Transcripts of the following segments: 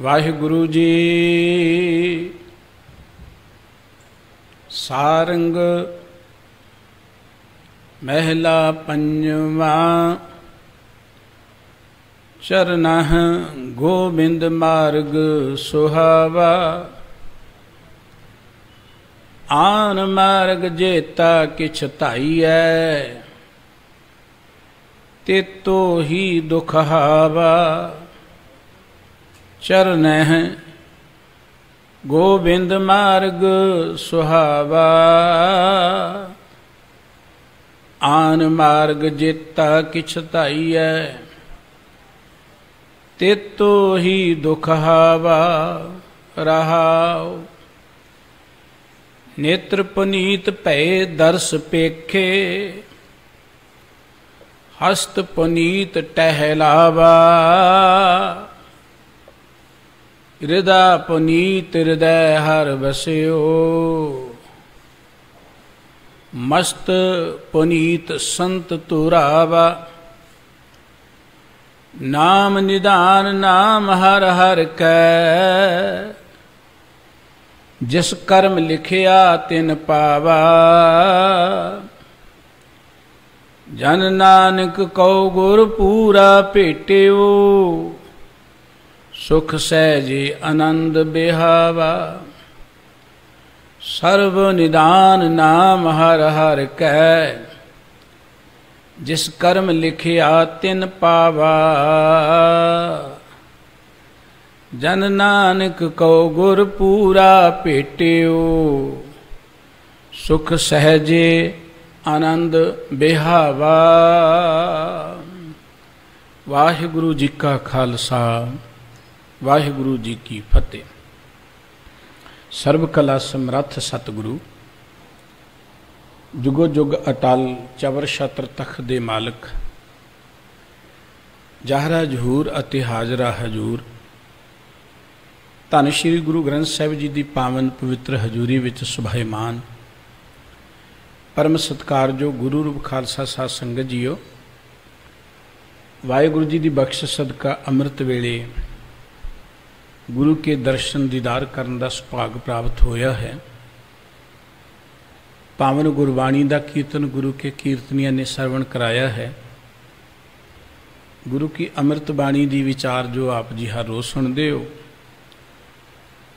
वाहिगुरु जी सारंग महला पंजवा। चरनह गोबिंद मार्ग सुहावा। आन मार्ग जेता किछ धाईऐ, तेतो ही दुख हावा। चरनह गोबिंद मार्ग सुहावा। आन मार्ग जेता किछ धाईऐ, तेतो ही दुख हावा। रहाओ नेत्र पुनीत भय दर्श पेखे, हस्त पुनीत टहलावा। हृदय पुनीत हृदय हर बस्यो, मस्त पुनीत संत तुरावा। नाम निदान नाम हर हर कै, जिस कर्म लिखिया तिन पावा। जन नानक कौ गुर पूरा भेटियो, सुख सहजे आनंद बिहावा। सर्व निदान नाम हर हर कै, जिस कर्म लिखिया तिन पावा। जन नानक कौ गुर पूरा भेटियो, सुख सहजे आनंद बिहावा। वाहिगुरु जी का खालसा, वाहिगुरु जी की फतेह। सर्व कला समर्थ सतगुरु, जुगो जुग अटल चवर छत्र तख्त दे मालिक, जाहरा जहूर अते हाजरा हजूर। धन श्री गुरु ग्रंथ साहिब जी की पावन पवित्र हजूरी विच सुभाईमान परम सत्कारजोग गुरु रूप खालसा साध संगत जीओ। वाहिगुरु जी की बख्श सदका अमृत वेले गुरु के दर्शन दीदार करने का सुभाग प्राप्त होया है। पावन गुरबाणी का कीर्तन गुरु के कीर्तनिया ने सरवण कराया है। गुरु की अमृत बाणी की विचार जो आप जी हर रोज़ सुनते हो,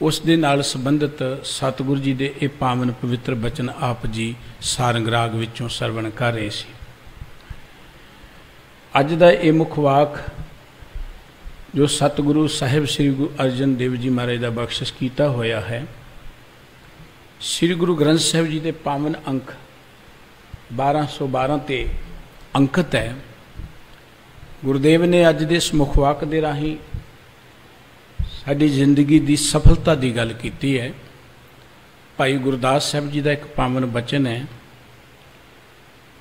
उस दे नाल संबंधित सतगुरु जी के ये पावन पवित्र बचन आप जी सारंग राग विचों सरवण कर रहे सी। अज दा ये मुख वाक जो सतगुरु साहिब श्री गुरु अर्जन देव जी महाराज का बख्शिश किया होया है, श्री गुरु ग्रंथ साहिब जी के पावन अंक 1212 ते अंकित है। गुरुदेव ने अज दे इस मुख वाक दे राही साडी जिंदगी की सफलता की गल की है। भाई गुरदास साहब जी का एक पावन बचन है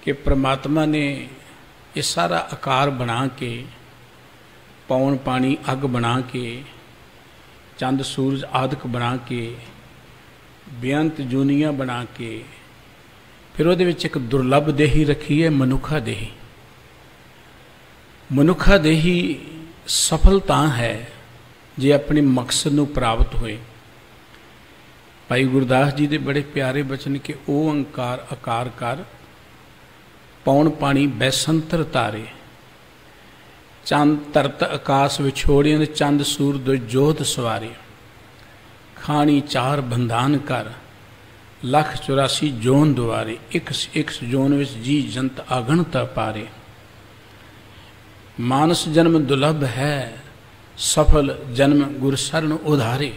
कि परमात्मा ने ये सारा आकार बना के, पौन पानी अग बना के, चंद सूरज आदक बना के, बेअंत जूनियां बना के, फिर वो एक दुर्लभ देही रखी है मनुखा देही। मनुखा देही सफलता है जे अपने मकसद को प्राप्त होए। भाई गुरदास जी के बड़े प्यारे बचन के ओ अंकार आकार कर, पौन पानी बैसंतर तारे। चंद तरत आकाश विछोड़ियन, चंद सूरज जोत सवारे। खानी चार बंधान कर, 184 जोन द्वारे। एक जोन विच जी जंत आगणत पारे। मानस जन्म दुर्लभ है, सफल जन्म गुरसरण उधारे।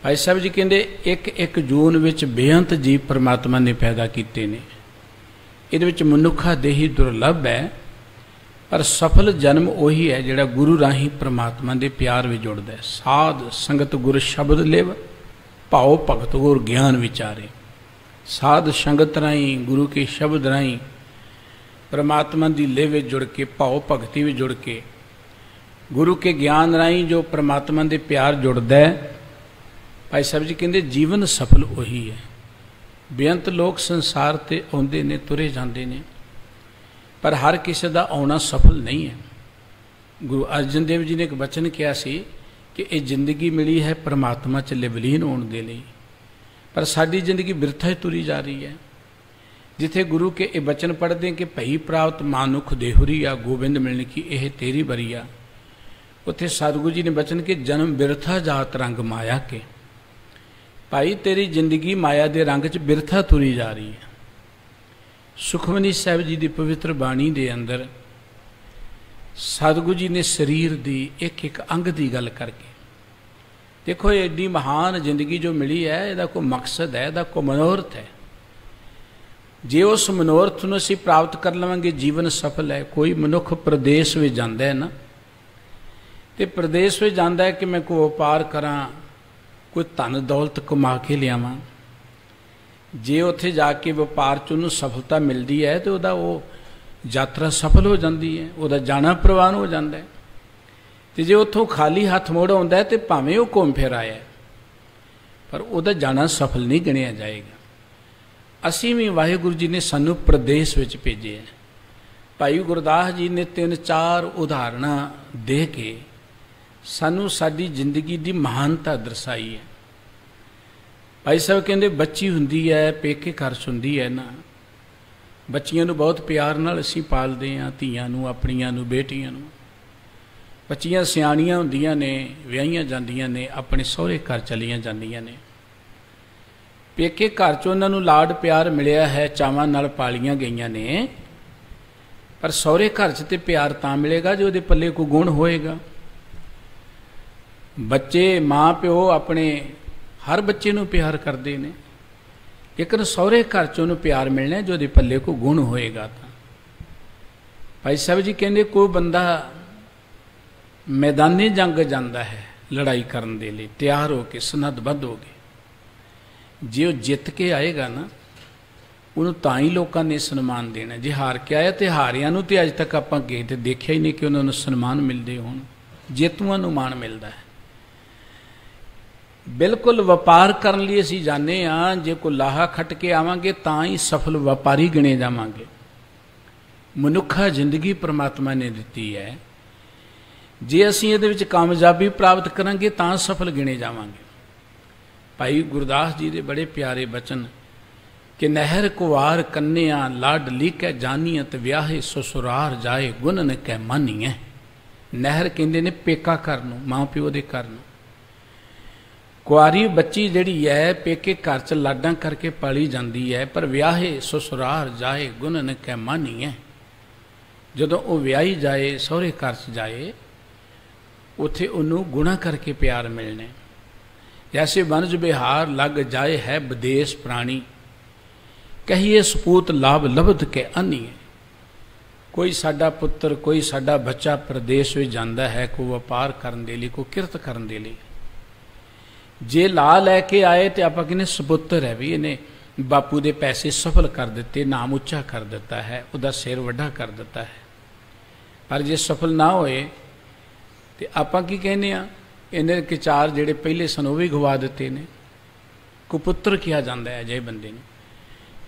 भाई साहब जी कहते एक एक जून विच बेअंत जीव परमात्मा ने पैदा किए ने। ये मनुखा देही दुर्लभ है, पर सफल जन्म उही है जिहड़ा गुरु राही परमात्मा के प्यार में जुड़ता है। साध संगत गुर शब्द लिव, भाव भगत गुर ज्ञान विचारे। साध संगत राही गुरु के शब्द राही परमात्मा की लिव में जुड़ के, भाव भगती में जुड़ के, गुरु के ज्ञान राही जो परमात्मा के प्यार जुड़ता है। भाई साहब जी कहते जीवन सफल उही है। बेअंत लोग संसार ते आउंदे ने, तुरे जाते ने, पर हर किसी का आना सफल नहीं है। गुरु अर्जन देव जी ने एक वचन किया सी कि ये जिंदगी मिली है परमात्मा च लिवलीन होने के लिए, पर साडी जिंदगी बिरथा ही तुरी जा रही है। जिथे गुरु के ये बचन पढ़ते हैं कि भई प्राप्त मानुख देहुरी आ, गोबिंद मिलने की यह तेरी बरिया, उत्थे सतगुरु जी ने बचन के जन्म बिरथा जात रंग माया के। भाई तेरी जिंदगी माया के रंग च बिरथा तुरी जा रही है। सुखमनी साहब जी की पवित्र बाणी के अंदर सतगुरु जी ने शरीर की एक एक अंग की गल करके देखो, एडी महान जिंदगी जो मिली है, इसका कोई मकसद है, इसका कोई मनोरथ है। जे उस मनोरथ को असीं प्राप्त कर लवांगे, जीवन सफल है। कोई मनुख प्रदेश में जाता है ना, तो प्रदेश में जाता है कि मैं कोई व्यापार करा, कोई धन दौलत कमा के लियावां। जे उत्थे जाके व्यापार च उन्होंने सफलता मिलती है तो वह वो यात्रा सफल हो जाती है, वह जाना प्रवान हो जाता है। तो जे उत्थों खाली हथ मुड़ आउंदा है तो भावें वो घूम फिर आया, पर वह जाना सफल नहीं गिणिया जाएगा। असीं भी वाहिगुरु जी ने सानू प्रदेश विच भेजे है। भाई गुरदास जी ने 3-4 उदाहरणा दे के सानू साडी जिंदगी की महानता दर्शाई है। भाई साहब कहते बच्ची हुंदी है, पेके घर हुंदी है ना, बच्चियां नूं बहुत प्यार नाल असीं पालदे हां, धीआं नूं, अपणियां नूं, बेटियां नूं। बच्चियां सियाणियां हुंदियां ने, विआहियां जांदियां ने, अपने सहुरे घर चलियां जांदियां ने। पेके घर च उन्हां नूं लाड प्यार मिलिया है, चावां नाल पालियां गईयां ने, पर सहुरे घर च ते प्यार तां मिलेगा जो उहदे पल्ले कोई गुण होएगा। बच्चे माँ प्यो अपने हर बच्चे नूं प्यार करते हैं, लेकिन सहुरे घर च उन्होंने प्यार मिलना जो उहदे पल्ले कोई गुण होएगा। तां भाई साहब जी कहते कोई बंदा मैदानी जंग जाता है लड़ाई करने के लिए, तैयार होके सनदबद्ध हो गए, जे वह जित के आएगा ना, उन्होंने तां ही लोगों ने सन्मान देना। जे हार के आया तो हारियां नूं ते अज तक आपां किते ते देखिया ही नहीं कि उन्होंने सन्मान मिलते होण, जेतूआं नूं मान मिलता है। बिल्कुल व्यापार करने लिए असीं जाने हाँ, जे कोई लाहा खट के आवांगे तां ही सफल व्यापारी गिणे जावांगे। मनुखा जिंदगी परमात्मा ने दिती है, जे असीं इहदे विच कामयाबी प्राप्त करांगे तां सफल गिणे जावांगे। भाई गुरदास जी के बड़े प्यारे बचन कि नहर कुवार कन्या लाड लीकै जानियत व्याहे ससुरार जाए गुण न कै मानीए। नहर कहंदे ने पेका घर नूं, मां प्यो दे घर नूं। कुआरी बच्ची जिहड़ी है पेके घर च लाडां करके पाली जाती है, पर व्याहे ससुरार जाए गुण न कै मानीए। जदों वो व्याही जाए, सहुरे घर च जाए, उत्थे उन्होंने गुणा करके प्यार मिलने। जैसे वनज बिहार लग जाए है विदेश प्राणी, कहिए सपूत लाभ लभद के अन्य। कोई साडा पुत्र, कोई साडा बच्चा प्रदेश में जाता है, कोई व्यापार करने के लिए, कोई किरत करने के लिए, जे ला लैके आए तो आप कहने सपुत्र है भी, इन्हें बापू के पैसे सफल कर दिते, नाम उच्चा कर दिता है, उसका सिर वड्डा कर दिता है। पर जे सफल ना होए तो आप की कहने इन्हें के 4 जेड़े पहले सन वो भी गवा दिते ने। कुपुत्र किया जाता है अजे बंदे ने।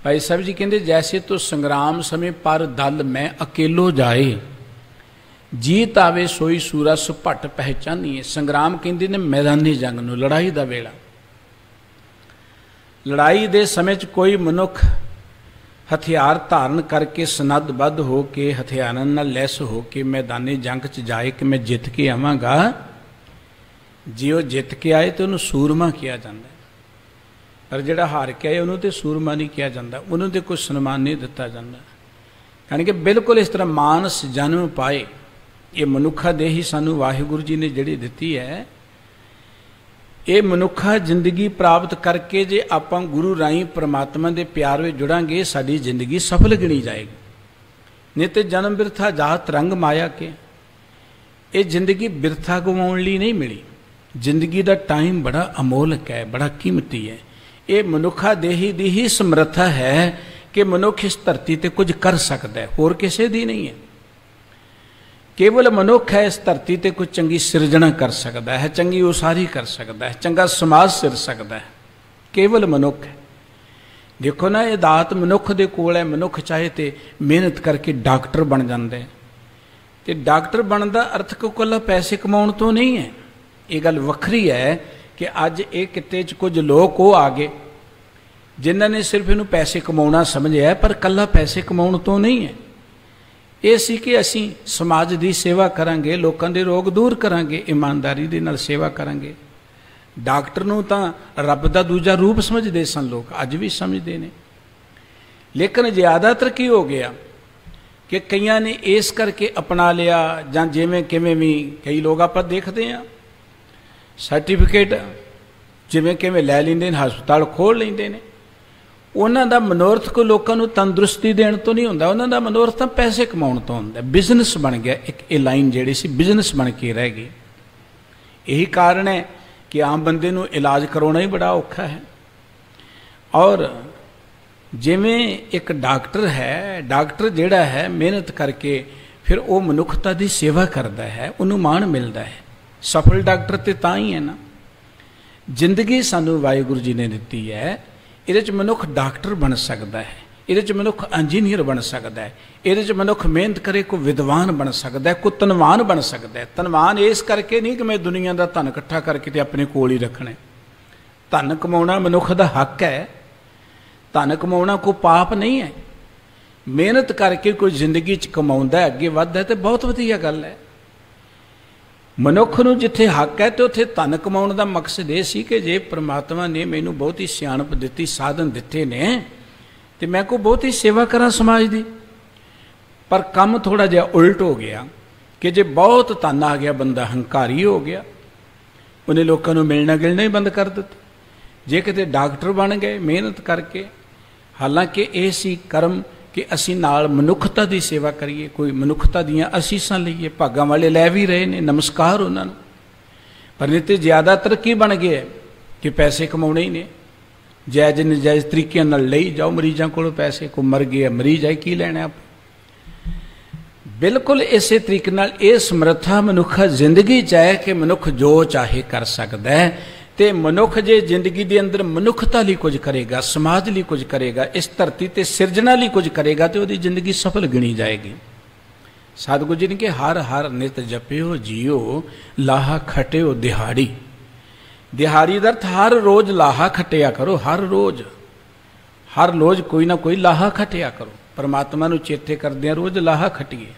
भाई साहब जी कहते जैसे तो संग्राम समय पर दल मैं अकेलो जाए, जीत आवे सोई सूरा सुभट पहचानीए। संग्राम कहते ने मैदानी जंग नूं, लड़ाई का वेला। लड़ाई के समय कोई मनुख हथियार धारण करके सनदबद्ध हो के हथियारों नाल लैस हो के मैदानी जंग च जाए कि मैं जित के आवांगा, जे वो जित के आए तो उन्होंने सूरमा किया जाता है, पर जिहड़ा हार के आए उन्होंने तो सूरमा नहीं किया जाता, उन्होंने तो कोई सन्मान नहीं दिता जाता। यानी कि बिल्कुल इस तरह मानस जन्म पाए, ये मनुखा दे ही सानू वाहिगुरु जी ने जिहड़ी दिती है, ये मनुखा जिंदगी प्राप्त करके जे आपां गुरु राही परमात्मा के प्यार में जुड़ांगे, साडी जिंदगी सफल गिणी जाएगी। नहीं तो जन्म बिरथा जात रंग माया के, ये जिंदगी बिरथा गवाउण लई नहीं मिली। जिंदगी का टाइम बड़ा अमोलक है, बड़ा कीमती है। ये मनुखा देही दी ही समर्था है कि मनुख इस धरती ते कुछ कर सकता है, होर किसी दी नहीं है। केवल मनुख है इस धरती ते कुछ चंगी सिरजना कर सकता है, चंगी उसारी कर सकता है, चंगा समाज सिर सकता है, केवल मनुख है। देखो ना, ये दात मनुख दे कोल है। मनुख चाहे तो मेहनत करके डॉक्टर बन जाता है, तो डॉक्टर बनने का अर्थ को कला पैसे कमाउण तो नहीं है। ये गल वखरी है कि अज ये किते च कुछ लोग वो आ गए जिन्होंने सिर्फ इनू पैसे कमाना समझिया, पर कला पैसे कमाने तो नहीं है। ये सी कि असी समाज की सेवा करांगे, लोगों के रोग दूर करांगे, ईमानदारी दे नाल सेवा करांगे। डॉक्टर नूं तां रब का दूजा रूप समझते सन लोग, अज भी समझते हैं। लेकिन ज़्यादातर की हो गया कि कईयां ने इस करके अपना लिया, जां जिवें किवें भी कई लोग आप देखते हैं सर्टिफिकेट जिवें किवें लै लैंदे ने, हस्पताल खोल लैंदे ने। उन्हां दा मनोरथ को लोगों को तंदुरुस्ती देने तो नहीं होंदा, उन्हां दा मनोरथ तां पैसे कमाउण तो होंदा। बिजनेस बन गया एक, ये लाइन जिहड़ी सी बिजनेस बन के रह गई। यही कारण है कि आम बंदे नूं इलाज करवाना ही बड़ा औखा है। और जिवें एक डॉक्टर है, डॉक्टर जिहड़ा है मेहनत करके फिर वो मनुखता की सेवा करता है, उन्होंने मान मिलता है। सफल डॉक्टर तो तां ही है ना। जिंदगी सानू वाहिगुरू जी ने दिती है, ये मनुख डॉक्टर बन सकता है, ये मनुख इंजीनियर बन सकता है, ये मनुख मेहनत करे कोई विद्वान बन सकता है, कोई धनवान बन सकता है। धनवान इस करके नहीं कि मैं दुनिया का धन इकट्ठा करके ते अपने कोल ही रखना। धन कमाना मनुख का हक है, धन कमाना कोई पाप नहीं है। मेहनत करके कोई जिंदगी च कमाउंदा है, अगे वधदा है, तो बहुत वधिया गल है। मनुख नूं जिथे हक है तो उत्थे धन कमाउण दा मकसद ये सी कि जे परमात्मा ने मैनू बहुत ही सियाणप दिती, साधन दिते ने, तो मैं कोई बहुत ही सेवा करा समाज की। पर काम थोड़ा जिहा उल्ट हो गया कि जे बहुत धन आ गया, बंदा हंकारी हो गया, उन्हें लोगों को मिलना गिलना ही बंद कर दिता। जे किते डॉक्टर बन गए मेहनत करके, हालांकि ये सी कर्म कि असी नाल मनुखता की सेवा करिए, कोई मनुखता दियां असीसां लईए। भागां वाले लै भी रहे ने, नमस्कार उन्होंने। पर नहीं तो ज़्यादातर की बन गया कि पैसे कमाने ही ने, जायज़ नजायज़ तरीके नाल लई जाओ मरीजों को पैसे। को मर गया मरीज है, की लैना आप। बिल्कुल इस तरीके नाल ये समर्था मनुख जिंदगी च है कि मनुख जो चाहे कर सकता है। तो मनुख जे जिंदगी के अंदर मनुखता लिए कुछ करेगा, समाज लिए कुछ करेगा, इस धरती ते सिरजना लिए कुछ करेगा, तो वही जिंदगी सफल गिनी जाएगी। सतगुरु जी ने कि हर हर नित जपियो जियो, लाहा खटियो दिहाड़ी। दिहाड़ी का अर्थ हर रोज लाहा खटिया करो, हर रोज कोई ना कोई लाहा खटिया करो। परमात्मा नूं चेते करदे रोज लाहा खटिए।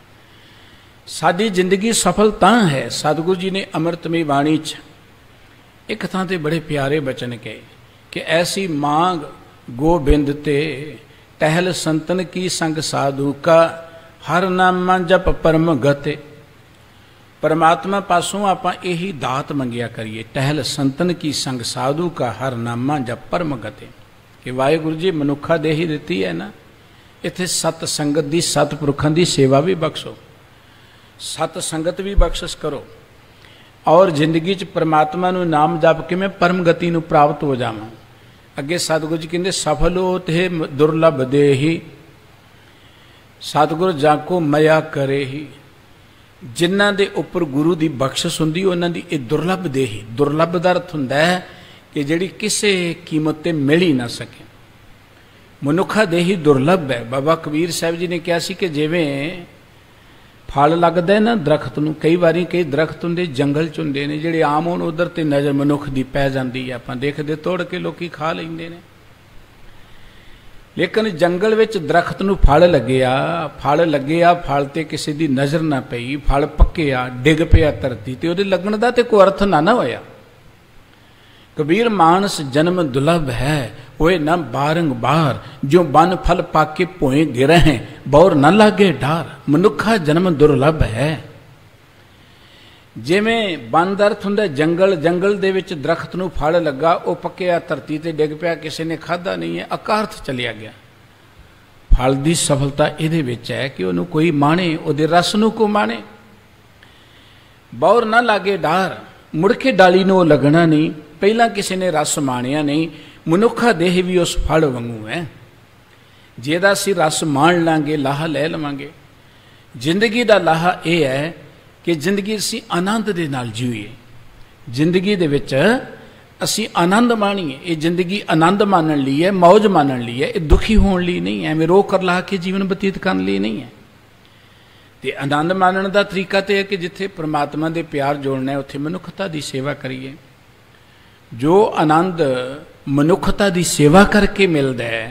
साडी जिंदगी सफल तां है। सतगुरु जी ने अमृतमई बाणी च एक थां ते बड़े प्यारे बचन कहे कि ऐसी मांग गोबिंद ते टहल संतन की संग साधु का, हर नामा जप परम गते। परमात्मा पासों आपां यही दात मंगिया करिए, टहल संतन की संग साधु का, हर नामा जप परम गते। कि वाहिगुरू जी मनुखा दे ही दिती है ना, इत्थे सत संगत की, सतपुरखां की सेवा भी बख्शो, सत संगत भी बख्शिश करो, और जिंदगी च परमात्मा नूं नाम जप के मैं परम गति नूं प्राप्त हो जावां। अगे सतगुरु जी कहते सफल हो ते दुर्लभ दे ही, सतगुरु जाको मया करे ही। जिन्हां दे उपर गुरु की बख्शिश हुंदी उन्हां दी इह दुर्लभ दे ही। दुर्लभ दा अर्थ हुंदा है कि जिहड़ी किसी कीमत ते मिल ही ना सके। मनुखा दे ही दुर्लभ है। बाबा कबीर साहब जी ने कहा सी कि जिवें फल लगता है ना दरख्त नूं, कई बारी कई दरख्त होंदे जंगल च होंदे ने जिहड़े आम होण उधर ते नज़र मनुख दी पै जांदी है, आपां देखदे तोड़ के लोकी खा लैंदे ने। लेकिन जंगल विच दरख्त नूं फल लग्गिया, फल ते किसी दी नज़र ना पई, फल पक्किया डिग पिया धरती ते, उहदे लगण दा ते कोई अर्थ ना होया। कबीर मानस जन्म दुर्लभ है, होए न बारंबार, जो बन फल पाके भोए गिर हैं, बौर न लागे डार। मनुखा जन्म दुर्लभ है। जिवें बन दा अर्थ हुंदा जंगल, जंगल दे विच दरख्त नूं फल लगा, वो पक्किया धरती ते डिग पिया, किसी ने खाधा नहीं है, अकार्थ चलिया गया। फल की सफलता इहदे विच है कि उहनूं कोई माणे, उहदे रस नूं को माणे। बौर न लागे डार, मुड़ के डाली नूं लगना नहीं, पहला किसी ने रस माणिया नहीं। मनुखा देह भी उस फल वांगू है, जिहदा असीं रस मान लांगे, लाहा लै लवांगे। जिंदगी का लाहा यह है कि जिंदगी असीं आनंद दे नाल जीईए, जिंदगी दे विच असीं आनंद माणीए। ये जिंदगी आनंद मानण लई है, मौज मानण लई है, ये दुखी होण लई नहीं है, एवें रो कर ला के जीवन बतीत करन लई नहीं है। तो आनंद मानने का तरीका तो है कि जिथे परमात्मा के प्यार जोड़ना है उत्थे मनुखता की सेवा करिए। जो आनंद मनुखता की सेवा करके मिलता है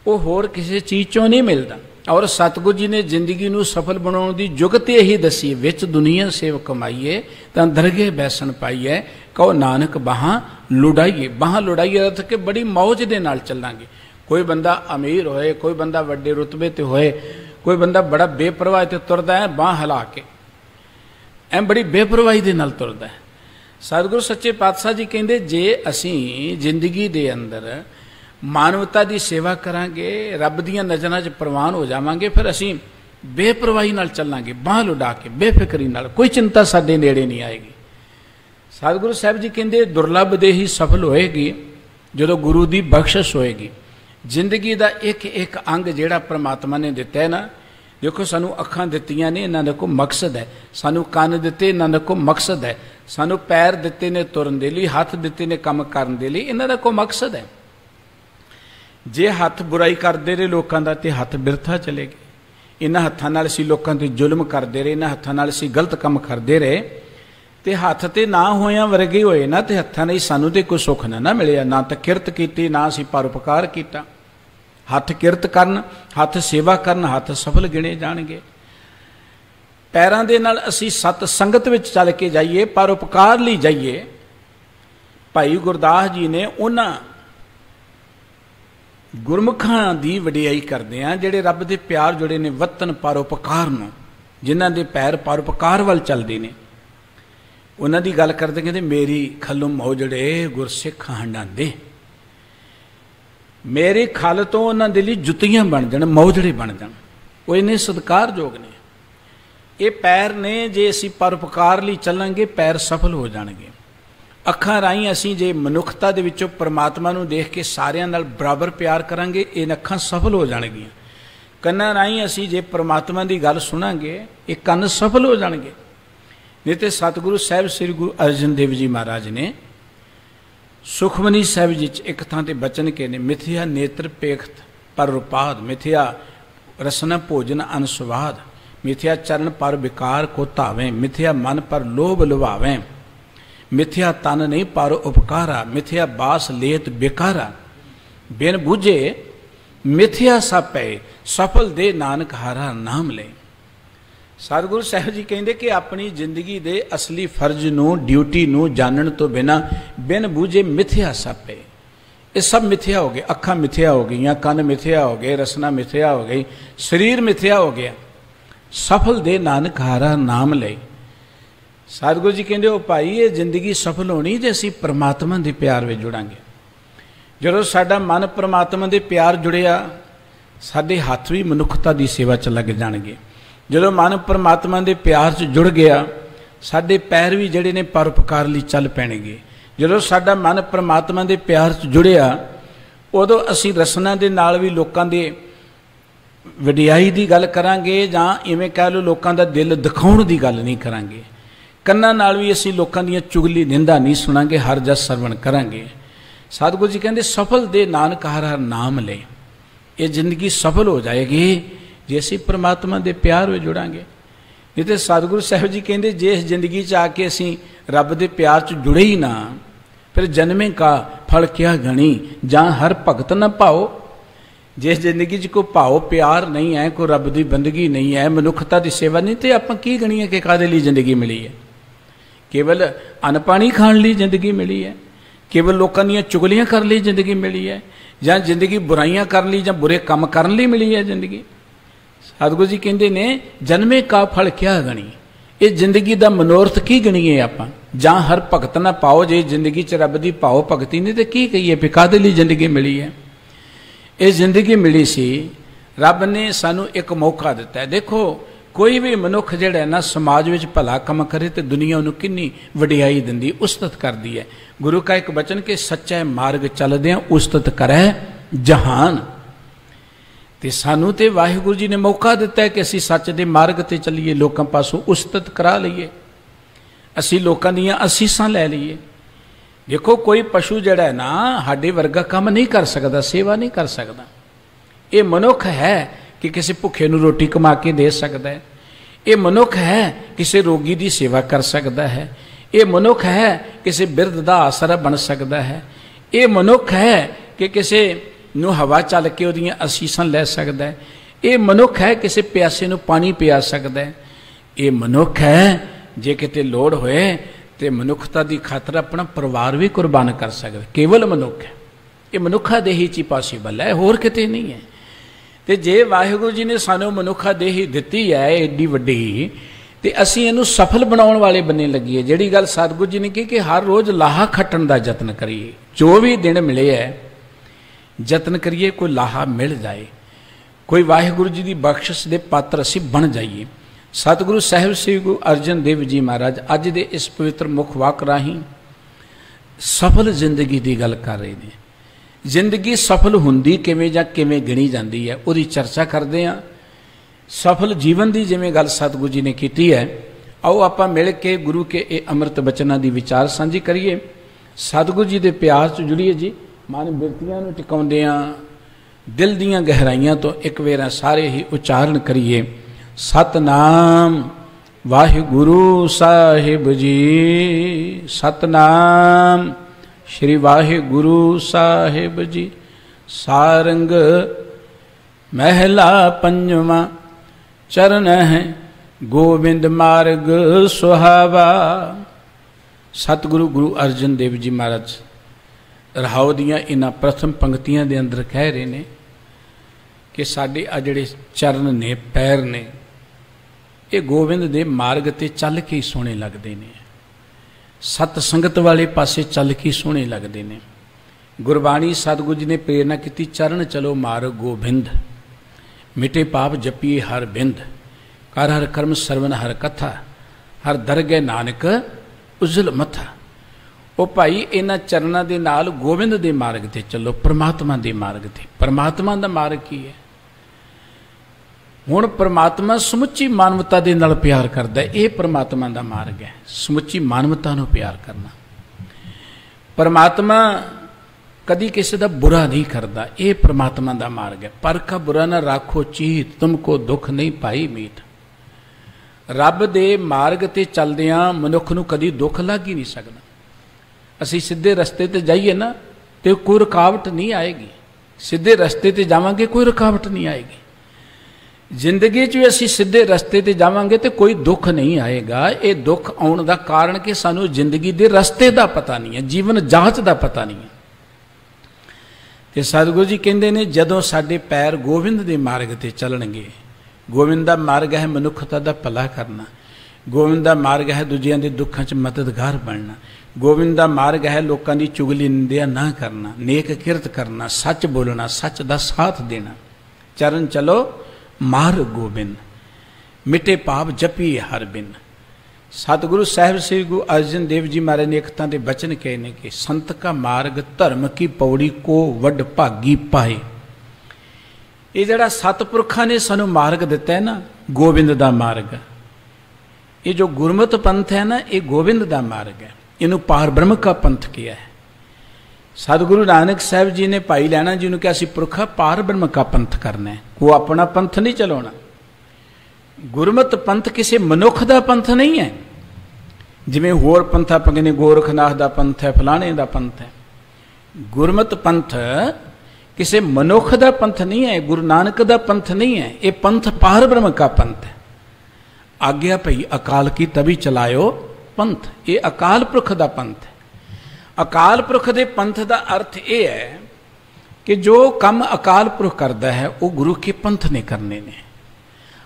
वो होर किसी चीज़ चों नहीं मिलता। और सतगुरु जी ने जिंदगी नूं सफल बनाने की जुगत यही दसी, विच दुनिया सेव कमाइए तां दरगे बैसन पाइए, कहो नानक बाहां लुड़ाइए। बाहां लुड़ाइए अर्थ के बड़ी मौज दे नाल चलांगे। कोई बंदा अमीर होए, कोई बंदा वड्डे रुतबे ते होए, कोई बंदा बड़ा बेपरवाह ते तुरदा है बांह हिला के, ऐ बड़ी बेपरवाही दे नाल तुरदा है। सतगुरु सच्चे पातशाह जी कहंदे जे असीं जिंदगी दे अंदर मानवता की सेवा करांगे, रब दीयां नज़रां 'च प्रवान हो जावांगे, फिर असीं बेपरवाही नाल चलांगे, बांह लुड़ा के बेफिक्री नाल, कोई चिंता साडे नेड़े नहीं आएगी। सतगुरु साहब जी कहंदे दुर्लभ दे ही सफल होएगी जदों गुरु की बख्शिश होएगी। जिंदगी का एक एक अंग जिहड़ा परमात्मा ने दिता है ना, देखो सानू अखां दित्तियां ने, इन्हां दा कोई मकसद है। सानू कान दिते, इन्हां दा कोई मकसद है। सानू पैर दिते ने तुरन दे लई, हाथ दिते ने काम करन दे लई, इन्हां दा कोई मकसद है। जे हथ बुराई करते रहे लोगों का तो हथ बिरथा चले गए। इन्हां हत्थां नाल असीं लोकां ते जुल्म करते रहे, इन्हां हत्थां नाल असीं गलत काम करते रहे, तो हथ तो ना होया वर्गे होए ना, तो हत्थां नाल सानू तो कोई सुख ना मिलिया। ना तो किरत की, ना असीं परोपकार किया। हथ किरत करन, हथ सेवा करन, हथ सफल गिने जाणगे। पैरां दे नाल असीं सत संगत विच चल के जाइए, परोपकार लई जाइए। भाई गुरदास जी ने उन्हां गुरमुखां दी वडियाई करदे आ जिहड़े रब दे प्यार जुड़े ने वतन परोपकार नूं, जिन्हां दे पैर परोपकार वल चलदे ने। उन्हां दी गल करदे कहंदे मेरी खल्लों मौजड़े गुरसिख हंडांदे। मेरे खल तो उन्हां दे लई जुत्तियां बन जाण, मौजड़े बन जाण। वो इन्ने सत्कारयोग ने। ये पैर ने जे असीं परोपकार लई चलांगे पैर सफल हो जाणगे। अखां राहीं असीं जे मनुखता दे विचों परमात्मा नूं देख के सारियां नाल बराबर प्यार करांगे, ये अखां सफल हो जाणगीਆਂ। ਕੰਨਾਂ ਰਾਹੀਂ ਅਸੀਂ जे परमात्मा की गल सुनांगे ये ਕੰਨ सफल हो जाणगे। नहीं तो सतगुरु साहब श्री गुरु अर्जन देव जी महाराज ने सुखमनी साहब जी एक थां ते बचन के ने, मिथ्या नेत्र पेखत पर रुपाद, मिथ्या रसना भोजन अनस्वाद, मिथ्या चरण पर विकार को धावें, मिथ्या मन पर लोभ लुभावें, मिथ्या तन नहीं पर उपकारा, मिथ्या बास लेत बेकारा, बिन बूझे मिथ्या सपै सफल दे नानक हारा नाम ले। सतगुरु साहब जी कहते कि अपनी जिंदगी दे असली फर्ज नूं, ड्यूटी नूं जानन तो बिना बिन बूझे मिथ्या सपै, ये सब मिथ्या हो गए। अखां मिथ्या हो गई, कन मिथ्या हो गए, रसना मिथ्या हो गई, शरीर मिथ्या हो गया। सफल दे नानक हारा नाम ले। सतगुरु जी कहते हो भाई ये जिंदगी सफल होनी जे असीं परमात्मा के प्यार में जुड़ांगे। जदों साडा मन परमात्मा के प्यार जुड़िया, साडे हत्थ भी मनुखता की सेवा च लग जाणगे। जदों मन परमात्मा के प्यार च जुड़ गया, साडे पैर भी जिहड़े ने परोपकार लई चल पैणगे। जदों साडा मन परमात्मा के प्यार च जुड़िया, उदों असीं रसना दे नाल भी लोकां दे वडियाई की गल करांगे, जां इवें कह लो लोकां दा दिल दिखाउण की गल नहीं करांगे। कन्नां नाल भी असीं लोकां दीयां चुगली निंदा नहीं सुणांगे, हर जस सरवण करांगे। सतगुरु जी कहते सफल दे नानक हर हर नाम ले। ये जिंदगी सफल हो जाएगी जे असीं परमात्मा के प्यार में जुड़ांगे। नहीं तो सतगुरु साहब जी कहते जे इस जिंदगी च आके असीं रब के प्यार च जुड़े ही ना, फिर जन्मे का फल क्या गणी, जां हर भगत न पाओ। जिस जिंदगी च कोई भाव प्यार नहीं है, कोई रब की बंदगी नहीं है, मनुखता की सेवा नहीं, तो आपां की गणीए कि काहदे लई जिंदगी मिली है। केवल अन्न पानी खाण लई जिंदगी मिली है, केवल लोगों दी चुगलियां कर ली जिंदगी मिली है, जां जिंदगी बुराइयां कर ली, जां बुरे काम करन लई मिली है जिंदगी। सतगुरु जी कहते ने जन्मे का फल क्या गणी, ये जिंदगी का मनोरथ की गणीए आपां, जां हर भगत ना पाओ। जे जिंदगी च रब की भाव भगती नहीं तो की कहीए भी काहदे लई जिंदगी मिली है। ये जिंदगी मिली सी, रब ने सानू एक मौका दिता है। देखो कोई भी मनुख जिहड़ा ना समाज में भला काम करे तो दुनिया उन्हें कितनी वडियाई दिंदी, उस्तत करती है। गुरु का एक वचन कि सच्चा मार्ग चलदे उस्तत करे जहान। तो सानू तो वाहिगुरु जी ने मौका दिता है कि असी सच के मार्ग ते चलीए, लोगों पासों उस्तत करा लीए, असी लोगों दीयां असीसां लै लीए। देखो कोई पशु जिहड़ा है ना साडे वर्गा काम नहीं कर सकता, सेवा नहीं कर सकता। ये मनुख है कि किसी भुखे नूं रोटी कमा के दे सकता है। ये मनुख है किसी रोगी की सेवा कर सकता है, ये मनुख है किसी बिरध का आसरा बन सकता है, ये मनुख है कि किसी नूं हवा चल के उहदियां असीसां लै सकता है, ये मनुख है किसी प्यासे नूं पानी पिया सकता है, ये मनुख है जे किते लोड़ होए तो मनुखता की खातर अपना परिवार भी कुर्बान कर सकता है। केवल मनुख है, ये मनुखा देही च पॉसीबल है, होर किते नहीं है। तो जे वाहिगुरू जी ने सानू मनुखा देही दिती है एडी वड्डी, तो असीं इहनूं सफल बनाउण वाले बने लगिए। जिहड़ी गल सतगुरू जी ने कही कि हर रोज़ लाहा खट्टण का यतन करिए, जो भी दिन मिले है यतन करिए कोई लाहा मिल जाए, कोई वाहिगुरू जी की बख्शिश के पात्र असीं बन जाइए। सतगुरु साहिब श्री गुरु अर्जन देव जी महाराज अज दे इस पवित्र मुख वाक राही सफल जिंदगी की गल कर रहे हैं। जिंदगी सफल हुंदी किवें जां किवें गिणी जाती है, उहदी चर्चा करते हैं। सफल जीवन की जिवें गल सतगुरु जी ने की है, आओ आपां मिल के गुरु के ये अमृत बचनों की विचार साझी करिए। सतगुरु जी के प्यार च जुड़िए जी। मन बिरतियां नूं टिकाउंदियां दिल दीयां गहराइयां तो एक वेरा सारे ही उच्चारण करिए, सतनाम वाहिगुरु साहिब जी, सतनाम श्री वाहिगुरु साहिब जी। सारंग महला पंजवा, चरण है गोविंद मार्ग सुहावा। सतगुरु गुरु अर्जन देव जी महाराज रहाओ दियां इन्हां प्रथम पंक्तियां दे अंदर कह रहे ने कि साडे आ जिहड़े चरण ने, पैर ने, ये गोविंद दे मार्ग ते चल के ही सोहणे लगदे ने, सत संगत वाले पासे चल के सोहणे लगदे ने। गुरबाणी सतगुरू जी ने प्रेरणा की, चरण चलो मार्ग गोबिंद, मिटे पाप जपिए हर बिंद, कर हर कर्म सरवण हर कथा, हर दरगह नानक उजल मथा। ओ भाई इन्हां चरणों के नाल गोबिंद के मार्ग ते चलो, परमात्मा के मार्ग ते। परमात्मा का मार्ग की है? हुण परमात्मा समुची मानवता के नाल प्यार करता है, ये परमात्मा का मार्ग है, समुची मानवता को प्यार करना। परमात्मा कदी किसी का बुरा नहीं करता, ये परमात्मा का मार्ग है। पर का बुरा ना राखो चीत, तुमको दुख नहीं पाई मीत। रब दे मार्ग ते चलदियां मनुख नूं कदी दुख लग ही नहीं सकता। असीं सीधे रस्ते ते जाइए ना तो कोई रुकावट नहीं आएगी, सीधे रस्ते ते जावांगे कोई रुकावट नहीं आएगी। जिंदगी च भी असीं सीधे रस्ते ते जावांगे तो कोई दुख नहीं आएगा। ये दुख आउण दा कारण कि सानूं जिंदगी दे रस्ते दा पता नहीं है, जीवन जांच दा पता नहीं है। ते सतगुरू जी कहंदे ने जदों साडे पैर गोविंद दे मार्ग ते चलणगे, गोविंद दा मार्ग है मनुखता दा भला करना, गोविंद दा मार्ग है दूजियां दे दुखां च मददगार बनना, गोविंद दा मार्ग है लोकां दी चुगली निंदिया ना करना, नेक किरत करना, सच बोलना, सच दा साथ देना। चरण चलो मार्ग गोबिंद, मिटे पाप जपिए हर बिन। सतगुरु साहिब श्री गुरु अर्जन देव जी महाराज ने एक तां दे बचन कहे ने कि संत का मार्ग धर्म की पौड़ी को वड भागी पाए। ये जड़ा सतपुरखा ने सानू मार्ग दिता है ना, गोबिंद दा मार्ग, ये जो गुरमत पंथ है ना, ये गोबिंद दा मार्ग है, इनू पार ब्रह्म का पंथ किया है। सतगुरु नानक साहब जी ने भाई लैना जी ने कहा असीं पुरखा पार ब्रह्म का पंथ करना है, वो अपना पंथ नहीं चलाना। गुरमत पंथ किसी मनुख का पंथ नहीं है, जिवें होर पंथ आपां कहने गोरखनाथ का पंथ है, फलाने का पंथ है। गुरमत पंथ किसी मनुख का पंथ नहीं है, गुरु नानक का पंथ नहीं है, ये पंथ पार ब्रह्म का पंथ है। आज्ञा भई अकाल की तभी चलायो पंथ, ये अकाल पुरख का पंथ है। अकाल पुरख के पंथ का अर्थ यह है कि जो काम अकाल पुरख करता है वह गुरु के पंथ ने करने ने।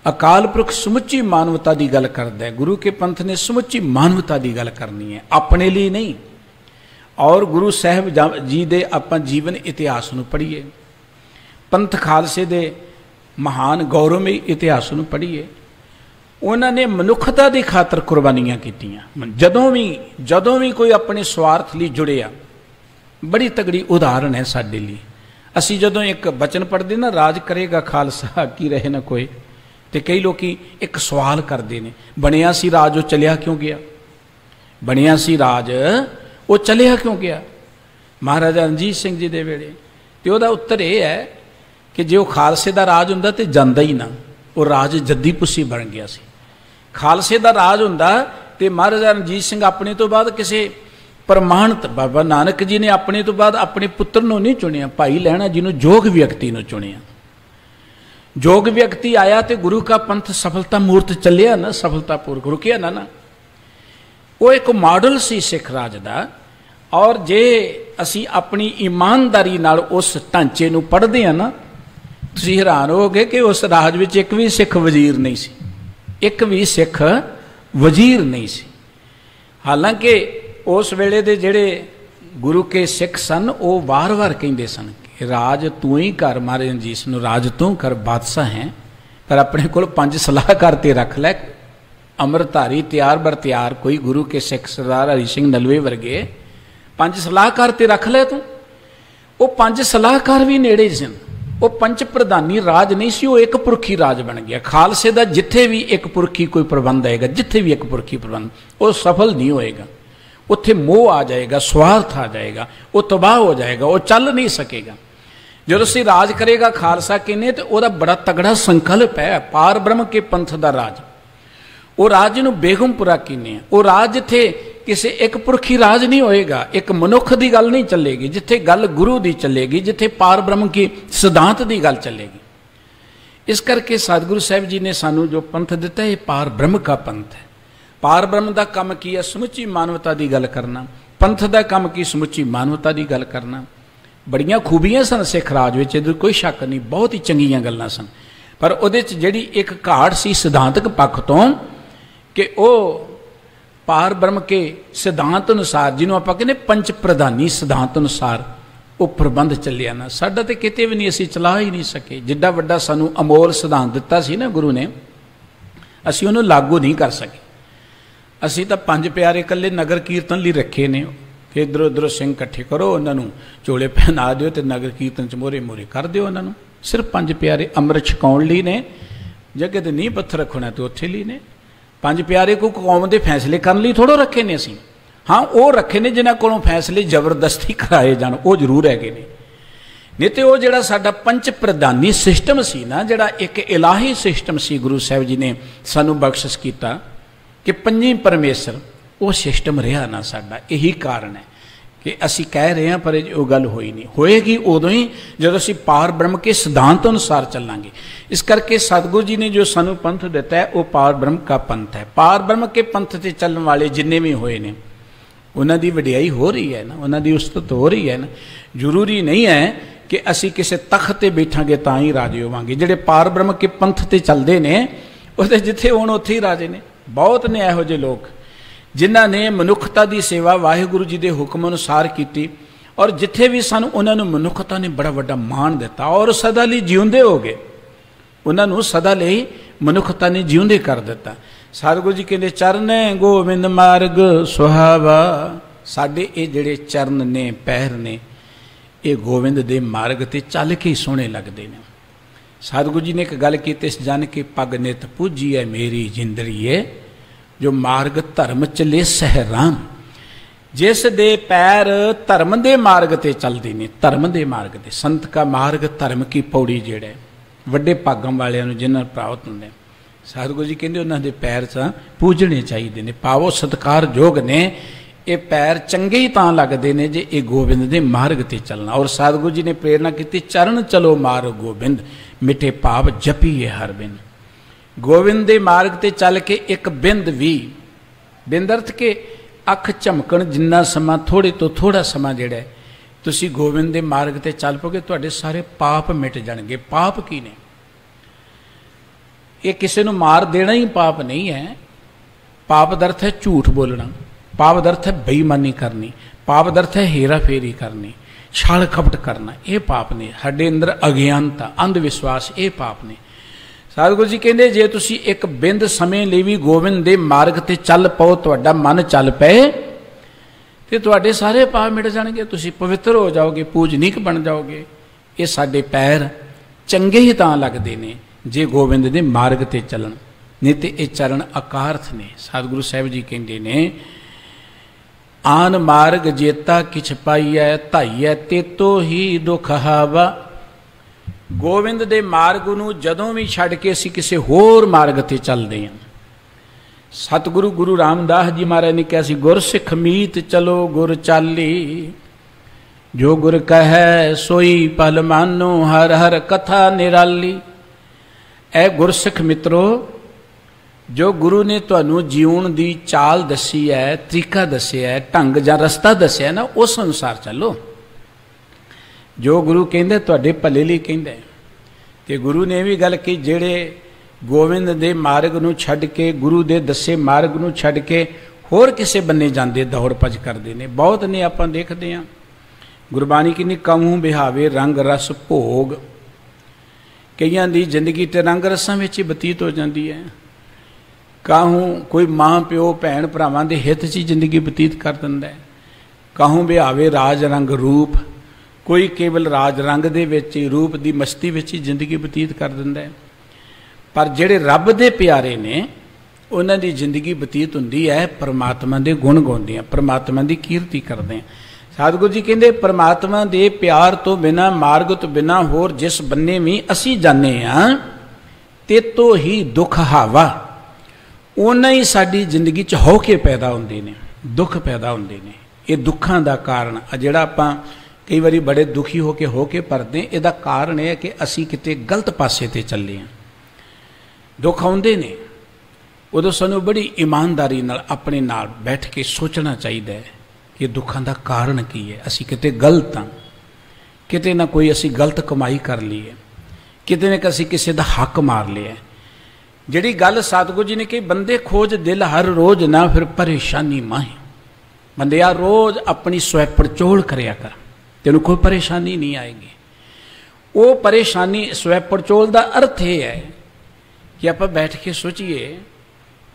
अकाल पुरख समुची मानवता की गल करता है, गुरु के पंथ ने समुची मानवता की गल करनी है, अपने लिए नहीं। और गुरु साहब जी दे आपां जीवन इतिहास नूं पढ़ीए, पंथ खालसे दे महान गौरवमई इतिहास नूं पढ़ीए। उन्होंने मनुखता की खातर कुर्बानियां कीतियां। जदों भी कोई अपने स्वार्थ लिए जुड़िया, बड़ी तगड़ी उदाहरण है साडे लिए। असी जदों एक बचन पढ़ते ना, राज करेगा खालसा की रहे ना कोई, तो कई लोग एक सवाल करते हैं, बनिया सी राज वो चलिया क्यों गया, बनिया सी राज वो चलिया क्यों गया महाराजा रणजीत सिंह जी के वेले। तो वह उत्तर यह है कि जो खालसे का राज होंदा तो जांदा ही ना, वो राज जद्दी पुस्सी बन गया सी। खालसे का राज हुंदा ते महाराजा रणजीत सिंह अपने तो बाद किसी प्रमाणित बाबा नानक जी ने अपने तो बाद अपने पुत्र नूं नहीं चुनिया, भाई लैणा जी नूं जोग व्यक्ति नूं चुनिया। जोग व्यक्ति आया तो गुरु का पंथ सफलता मूर्त चलिया ना, सफलतापूर्वक रुकिया ना। वो एक मॉडल सी सिख राज का। और जे असी अपनी ईमानदारी नाल उस ढांचे नूं पढ़दे हां ना, तुसीं हैरान होगे कि उस राज विच एक भी सिख वजीर नहीं सी, एक भी सिख वजीर नहीं सी। हालांकि उस वेले दे जिहड़े गुरु के सिख सन वो वार वार कहिंदे सन कि राज तू ही कर, महाराज रणजीत नूं राज तू कर, बादशाह है, पर अपने कोल 5 सलाहकार ते रख लै, अमरधारी तैयार बर तैयार कोई गुरु के सिख सरदार हरि सिंह नलवे वर्गे 5 सलाहकार ते रख लै तू। वो 5 सलाहकार भी नेड़े सन, वो पंच प्रधानी राज नहीं सी, वो एक पुरखी राज बन गया। खालसे का जिथे भी एक पुरखी कोई प्रबंध आएगा, जिथे भी एक पुरखी प्रबंध, वो सफल नहीं होएगा। उत्थे मोह आ जाएगा, स्वार्थ आ जाएगा, वो तबाह हो जाएगा, वो चल नहीं सकेगा। जो सी राज करेगा खालसा किने तो वह बड़ा तगड़ा संकल्प है, पार ब्रह्म के पंथ का राज। वो राज नूं बेगमपुरा किने, वो राज जिथे किसी एक पुरखी राज नहीं होएगा, एक मनुख की गल नहीं चलेगी, जिथे गल गुरु की चलेगी, जिथे पार ब्रह्म की सिद्धांत की गल चलेगी। इस करके सतगुरु साहिब जी ने सानू जो पंथ दिता है ये पार ब्रह्म का पंथ है। पार ब्रह्म का काम की है? समुची मानवता की गल करना। पंथ का काम की? समुची मानवता की गल करना। बड़ियां खूबियां सन सिख राज विच, इहदे कोई शक नहीं, बहुत ही चंगियां गल्लां सन। पर उहदे च जिहड़ी एक घाट सी सिद्धांतक पक्ष तो कि वह पार ब्रह्म के सिद्धांत अनुसार, जिन्हों आप कहते पंच प्रधानी सिद्धांत अनुसार वो प्रबंध चलिया ना। साडा तो किते भी नहीं, असीं चला ही नहीं सके। जिड्डा वड्डा सानू अमोल सिद्धांत दिता सी ना गुरु ने, असीं उहनूं लागू नहीं कर सके। असीं तो 5 प्यारे कल्ले नगर कीर्तन लई रखे ने कि इधरों उधरों सिंह इकट्ठे करो, उन्होंने चोले पहना दिओ ते नगर कीर्तन च मोहरे मोहरे कर दिओ। उन्होंने सिर्फ 5 प्यारे अमृत छकाउण लई ने, जगह ते नींह पत्थर रखना तो उत्थे लई ने। 5 प्यारे को कौम के फैसले करने लिए थोड़ा रखे ने असीं, हाँ वो रखे ने जिन्हां कोलों फैसले जबरदस्ती कराए जाण, वो जरूर है नहीं तो वो जिहड़ा साडा पंच प्रधानी सिस्टम सी ना, जिहड़ा एक इलाही सिस्टम सी गुरु साहिब जी ने सानू बख्शिश कीता कि 5 परमेश्वर, वो सिस्टम रहा ना साडा। यही कारण है कि असी कह रहे हैं पर वो गल होई नहीं, होएगी उदों ही जब असी पार ब्रह्म के सिद्धांत अनुसार चलांगे। इस करके सतगुरु जी ने जो सानू पंथ दिता है वो पार ब्रह्म का पंथ है। पार ब्रह्म के पंथ से चलने वाले जिन्ने भी होए ने उन्होंने वडियाई हो रही है ना, उन्होंने उस्तत हो रही है ना। जरूरी नहीं है कि असी किसी तख्त से बैठांगे तां ही राजे होवांगे। जिहड़े पार ब्रह्म के पंथ से चलते हैं वो जिथे होण उत्थे ही राजे ने। बहुत ने इहो जिहे लोग जिन्हां ने मनुखता की सेवा वाहिगुरु जी के हुक्म अनुसार की, और जिथे भी सन उन्होंने मनुखता ने बड़ा वड्डा मान दिता और सदा लई जिउंदे हो गए। उन्होंने सदा लई मनुखता ने जिउंदे कर दिता। सतगुरु जी कहते चरण गोविंद मार्ग सुहावा, साडे ये जिहड़े चरण ने पैर ने ये गोविंद दे मार्ग ते चल के सोहणे लगदे ने। सतगुरु जी ने एक गल की, तिस जन के पग नित पूजी है मेरी जिंदड़ीए, जो मार्ग धर्म चले सहराम। जिस दे पैर धर्म दे मार्ग ते चलते ने, धर्म दे मार्ग ते, संत का मार्ग धर्म की पौड़ी जेड़े वड्डे भागम वालियां नूं जिन्हां प्राप्त हुंदे, सतगुरु जी कहंदे उन्हां दे पैर पूजने चाहिए ने, पावो सत्कार जोग ने। ये पैर चंगे ही तां लगदे ने जे ये गोबिंद दे मार्ग ते चलना। और सतगुरु जी ने प्रेरणा की, चरण चलो मार्ग गोबिंद, मिटे पाप जपीए हर बिन। गोविंद दे मार्ग ते चल के एक बिंद भी, बिंद अर्थ के अख झमकण जिन्ना समा, थोड़े तो थोड़ा समा जिहड़ा तुसी गोविंद दे मार्ग ते चल पोगे, तुहाडे सारे पाप मिट जाणगे। पाप की ने? ये किसी नूं मार देना ही पाप नहीं है। पाप दा अर्थ है झूठ बोलना, पाप दा अर्थ है बेईमानी करनी, पाप दा अर्थ है हेरा फेरी करनी, छल कपट करना, ये पाप ने। साडे अंदर अज्ञानता, अंध विश्वास, ये पाप ने। सतगुरु जी कहते जे तुसी एक बिंद समय लिए भी गोविंद दे मार्ग ते चल पाओ, तुहाडा मन चल पे ते तुहाडे सारे पाप मिट जाणगे, तुसी पवित्र हो जाओगे, पूजनीक बन जाओगे। ये साडे पैर चंगे ही तां लगदे ने जे गोविंद दे मार्ग ते चलन, नहीं तो ये चरण अकार्थ ने। सतगुरु साहिब जी कहते ने आन मार्ग जेता किछ पाईऐ धाईऐ तेतो ही दुख हावा। गोविंद दे मार्ग नूं जदों भी छड्ड के असीं किसी होर मार्ग ते चलदे हां, सतगुरु गुरु रामदास जी महाराज ने कहा सी, गुर सिख मीत चलो गुर चाली, जो गुर कहे सोई पल मानो, हर हर कथा निराली। ए गुरसिख मित्रो, जो गुरु ने तुहानू जीवन की चाल दसी है, तरीका दसिया है, ढंग जां रस्ता दसिया ना, उस अनुसार चलो। जो गुरु कहंदे तुहाडे भले लई कहंदे। ते गुरु ने भी गल की, जेड़े गोविंद दे मार्ग नूं छड्ड के, गुरु दे दसे मार्ग नूं छड्ड के होर किसे बन्ने जांदे, दौड़ भज करदे ने। बहुत ने आपां देखदे हां। गुरबाणी किन्नी कहूँ बिहावे रंग रस भोग। कईयां दी जिंदगी ते रंग रसां विच ही बतीत हो जाती है। कहूँ कोई माँ प्यो भैन भरावां दे हित च जिंदगी बतीत कर दिंदा है। कहूँ बिहावे राज रंग रूप, कोई केवल राज रंग दे विच रूप दी मस्ती विच ही जिंदगी बतीत कर दिंदा है। पर जिहड़े रब दे प्यारे ने, उन्हां दी जिंदगी बतीत हुंदी है परमात्मा दे गुण गाउंदे आ, परमात्मा दी कीर्ति करदे आ। सतगुरु जी कहंदे, परमात्मा दे प्यार तो बिना, मार्ग तो बिना होर जिस बन्ने भी असी जाने आ, ते तो ही दुख हावा, उन्ना ही साडी जिंदगी च हौके पैदा हुंदे ने, दुख पैदा हुंदे ने। ये दुखां दा कारण जिहड़ा आपां कई बारी बड़े दुखी होके भरदे, इहदा कारण है कि असी किते गलत पासे ते चले आ। दुख आउंदे ने, उदों सानूं बड़ी ईमानदारी नाल अपने नाल बैठ के सोचना चाहिए है कि दुखों का कारण की है। असी किते गलत हाँ, किते ना कोई असी गलत कमाई कर ली है, किते ना असी किसी का हक मार लिया। जिहड़ी गल सतगुरु जी ने कही, बंदे खोज दिल हर रोज ना, फिर परेशानी माही। बंदिया रोज अपनी स्वै पड़चोल करिया कर, तेनू कोई परेशानी नहीं आएगी। वो परेशानी स्वै पड़चोल का अर्थ यह है कि आप बैठ के सोचिए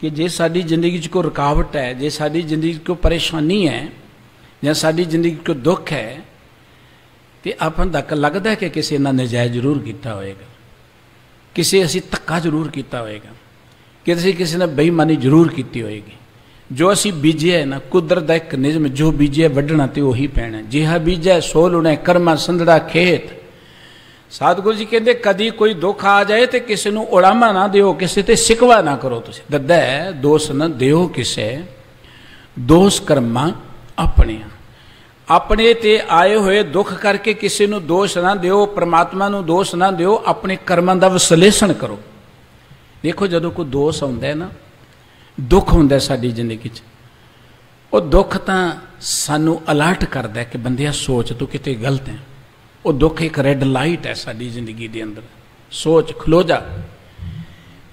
कि जे साडी जिंदगी च कोई रुकावट है, जे साडी जिंदगी च कोई परेशानी है, या साडी जिंदगी कोई दुख है, तो अपन तक लगता है कि किसी ने नजायज जरूर किया होएगा, किसी असी धक्का जरूर किया होएगा, किसी ने बेईमानी जरूर की होएगी। जो असी बीजे है ना, कुदरत का एक निजम, जो बीजे वढ़ना तो उही पैना। जिहा बीजा सो लुना, कर्मा संदड़ा खेत। सतगुरु जी कहते, कदी कोई दुख आ जाए तो किसी को उड़ामा ना दिओ, किसी ते शिकवा ना करो। तुसीं दद्दा है, दोष न दिओ किसे, दोष कर्मा अपने। अपने ते आए हुए दुख करके किसी को दोष ना दिओ, परमात्मा को दोष ना दिओ, अपने कर्मां का विश्लेषण करो। देखो जदों कोई दोष आउंदा है ना, दुख हुंदा साडी जिंदगी च, वो दुख तां सानू अलर्ट करदा है कि बंदिया सोच तू किते गलत है। वो दुख एक रेड लाइट है साडी जिंदगी के अंदर, सोच खलो जा।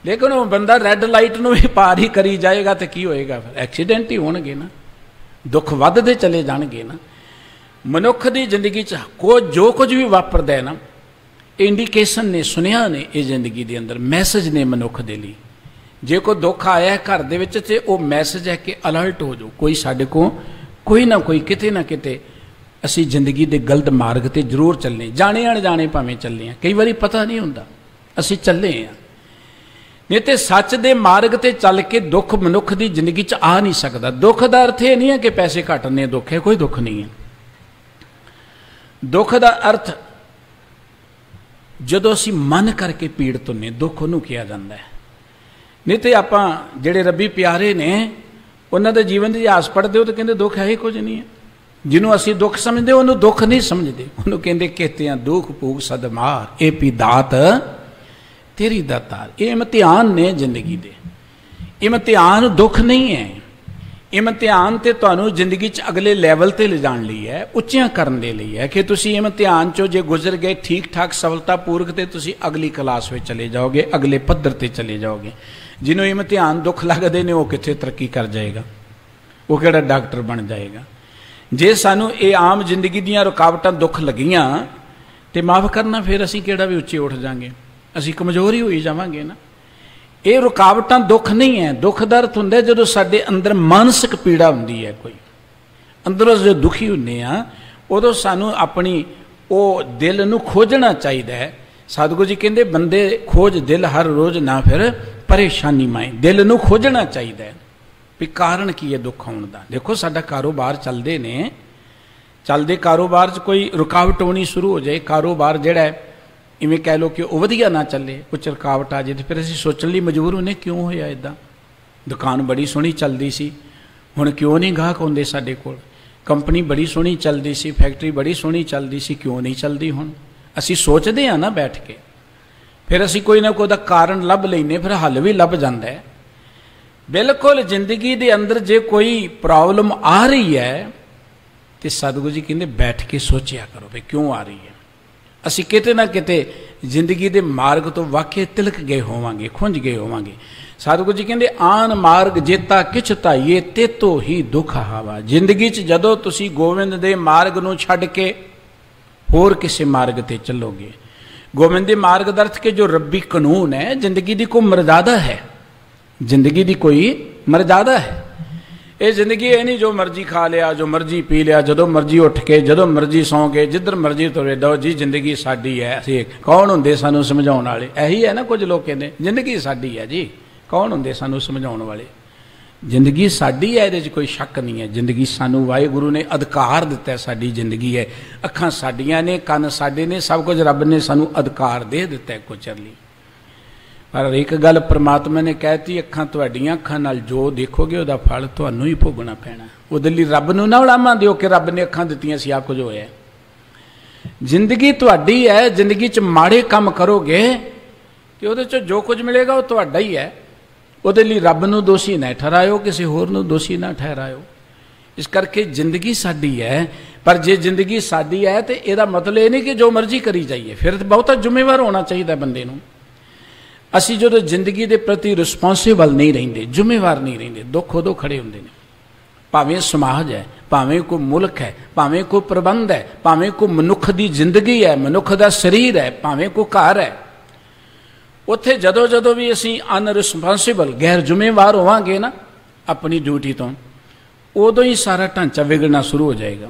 लेकिन वो बंदा रेड लाइट नूं भी पार ही करी जाएगा तो की होएगा? फिर एक्सीडेंट ही होणगे ना, दुख वधदे चले जाणगे ना। मनुख की जिंदगी च जो कुछ भी वापरदा है ना, इंडिकेशन ने, सुनिया ने, ये जिंदगी के अंदर मैसेज ने मनुख के लिए। जे कोई दुख आया घर दे विच ते वो मैसेज है कि अलर्ट हो जाओ, कोई साडे को कोई ना कोई किते ना किते असी जिंदगी के गलत मार्ग ते जरूर चलने, जाने अणजाने भावें चले हैं, कई बारी पता नहीं हुंदा असी चले हैं। नहीं तो सच दे मार्ग ते चल के दुख मनुख की जिंदगी च आ नहीं सकता। दुख का अर्थ ये नहीं है कि पैसे घट ने दुख है, कोई दुख नहीं है। दुख का अर्थ जदों असी मन करके पीड़ित होने, दुख उन्होंने किया जाता है। नहीं तो आपां जिहड़े रब्बी प्यारे ने, उन्हां दे जीवन दी इतिहास पढ़दे हो तो कहंदे दुख है ही कुछ नहीं है। जिन्हों असी दुख समझते उन्होंने दुख नहीं समझते, उन्होंने कहते कहते दुख भूख सदमार, ए पी दात तेरी दातार। ये इम्तिहान ने जिंदगी दे, इम्तिहान दुख नहीं है। इम्तिहान ते तुहानू जिंदगी च अगले लैवल ते ले जाण लई है, उच्चियां करन दे लई है कि तुसी इम्तिहान चो जे गुजर गए ठीक ठाक सफलतापूर्वक ते तुसी अगली क्लास में चले जाओगे, अगले पद्धर ते चले जाओगे। जिन्हों इम्तिहान दुख लगते ने वो कित्थे तरक्की कर जाएगा, वो किहड़ा डॉक्टर बन जाएगा। जे सानू ये आम जिंदगी दीयां रुकावटां दुख लगियां ते माफ़ करना, फिर असीं किहड़ा भी उच्चे उठ जाएंगे, असीं कमज़ोर ही होई जावांगे ना। ये रुकावटां दुख नहीं है। दुख दा अर्थ हुंदा जदों साडे अंदर मानसिक पीड़ा हुंदी है, कोई अंदरों जो दुखी हुंदे आ, उदों सानू अपनी वो दिल नूं खोजना चाहिए है। सतगुरु जी कहंदे बंदे खोज दिल हर रोज ना, फिर परेशानी माए। दिल नूं खोजना चाहिए है भी कारण की है दुख आउण दा। देखो साडा कारोबार चलदे ने, चलदे कारोबार च कोई रुकावट आउणी शुरू हो जाए, कारोबार जिहड़ा है इवें कह लो कि वह वधिया ना चले, कुछ रुकावट आ जाए तो फिर असीं सोचण लई मजबूर होने क्यों होया इदां। दुकान बड़ी सोहनी चलती सी, हुण क्यों नहीं गाहक आउंदे साडे कोल। कंपनी बड़ी सोहनी चलती सी, फैक्ट्री बड़ी सोहनी चलती सी, क्यों नहीं चलती हुण। असीं सोचते हैं ना बैठ के, फिर असीं कोई ना कोई दा कारण लभ लैने, फिर हल भी लभ जांदा है। बिल्कुल जिंदगी दे अंदर जे कोई प्रॉब्लम आ रही है तो सतगुरु जी कहते बैठ के सोचिया करो भी क्यों आ रही है। असीं किते ना किते जिंदगी दे मार्ग तो वाकई तिलक गए होवांगे, खुंज गए होवांगे। सतगुरु जी कहते आन मार्ग जेता किछ ताईए ते तो ही दुख हावा। जिंदगी च जदों तुसीं गोविंद दे मार्ग नूं छड्ड के होर किसी मार्ग ते चलोगे, गोविंद दे मार्ग दा अर्थ के जो रब्बी कानून है, जिंदगी दी कोई मर्यादा है, जिंदगी दी कोई मर्यादा है। ये जिंदगी है नहीं जो मर्जी खा लिया, जो मर्जी पी लिया, जदों मर्जी उठ के जदों मर्जी सौ के जिधर मर्जी तुरे दो जी जिंदगी साडी है। असीं कौन हुंदे सानूं समझाउण वाले? यही है ना, कुछ लोग कहते जिंदगी साडी है जी, कौन हुंदे सानूं समझाउण वाले? जिंदगी साडी है, इहदे च कोई शक नहीं है। जिंदगी सानूं वाहिगुरू ने अधिकार दिता है, साडी जिंदगी है। अखां साडियां ने, कन साडे ने, सब कुछ रब ने सानूं अधिकार दे दिता है कुचर लई। पर एक गल परमात्मा ने कहती, अखां तुहाडीआं अखां नाल जो देखोगे उहदा फल तुहानूं ही भोगना पैना। उहदे लई रब नूं ना उलामा दिओ कि रब ने अखां दित्तियां सी आ कुछ होया। जिंदगी तुहाडी है, जिंदगी च माड़े काम करोगे कि उहदे च जो कुछ मिलेगा वो तुहाडा ही है। उहदे लई रब नूं दोषी ना ठहरायो, किसी होर नूं दोषी ना ठहरायो। इस करके जिंदगी साडी है, पर जे जिंदगी साडी है तो इहदा मतलब ये नहीं कि जो मर्जी करी जाइए, फिर तो बहुता जिम्मेवार होना चाहिए बंदे नूं। असी जो जिंदगी के प्रति रिस्पोंसिबल नहीं रहिंदे, जिम्मेवार नहीं रहिंदे, दुख उदों खड़े हुंदे ने। भावें समाज है, भावें कोई मुल्क है, भावें कोई प्रबंध है, भावें कोई मनुख की जिंदगी है, मनुख का शरीर है, भावें कोई घर है, उत्थे जदों जदों भी असी अनरिस्पोंसिबल गैर जिम्मेवार होवांगे ना अपनी ड्यूटी तो, उदों ही सारा ढांचा बिगड़ना शुरू हो जाएगा।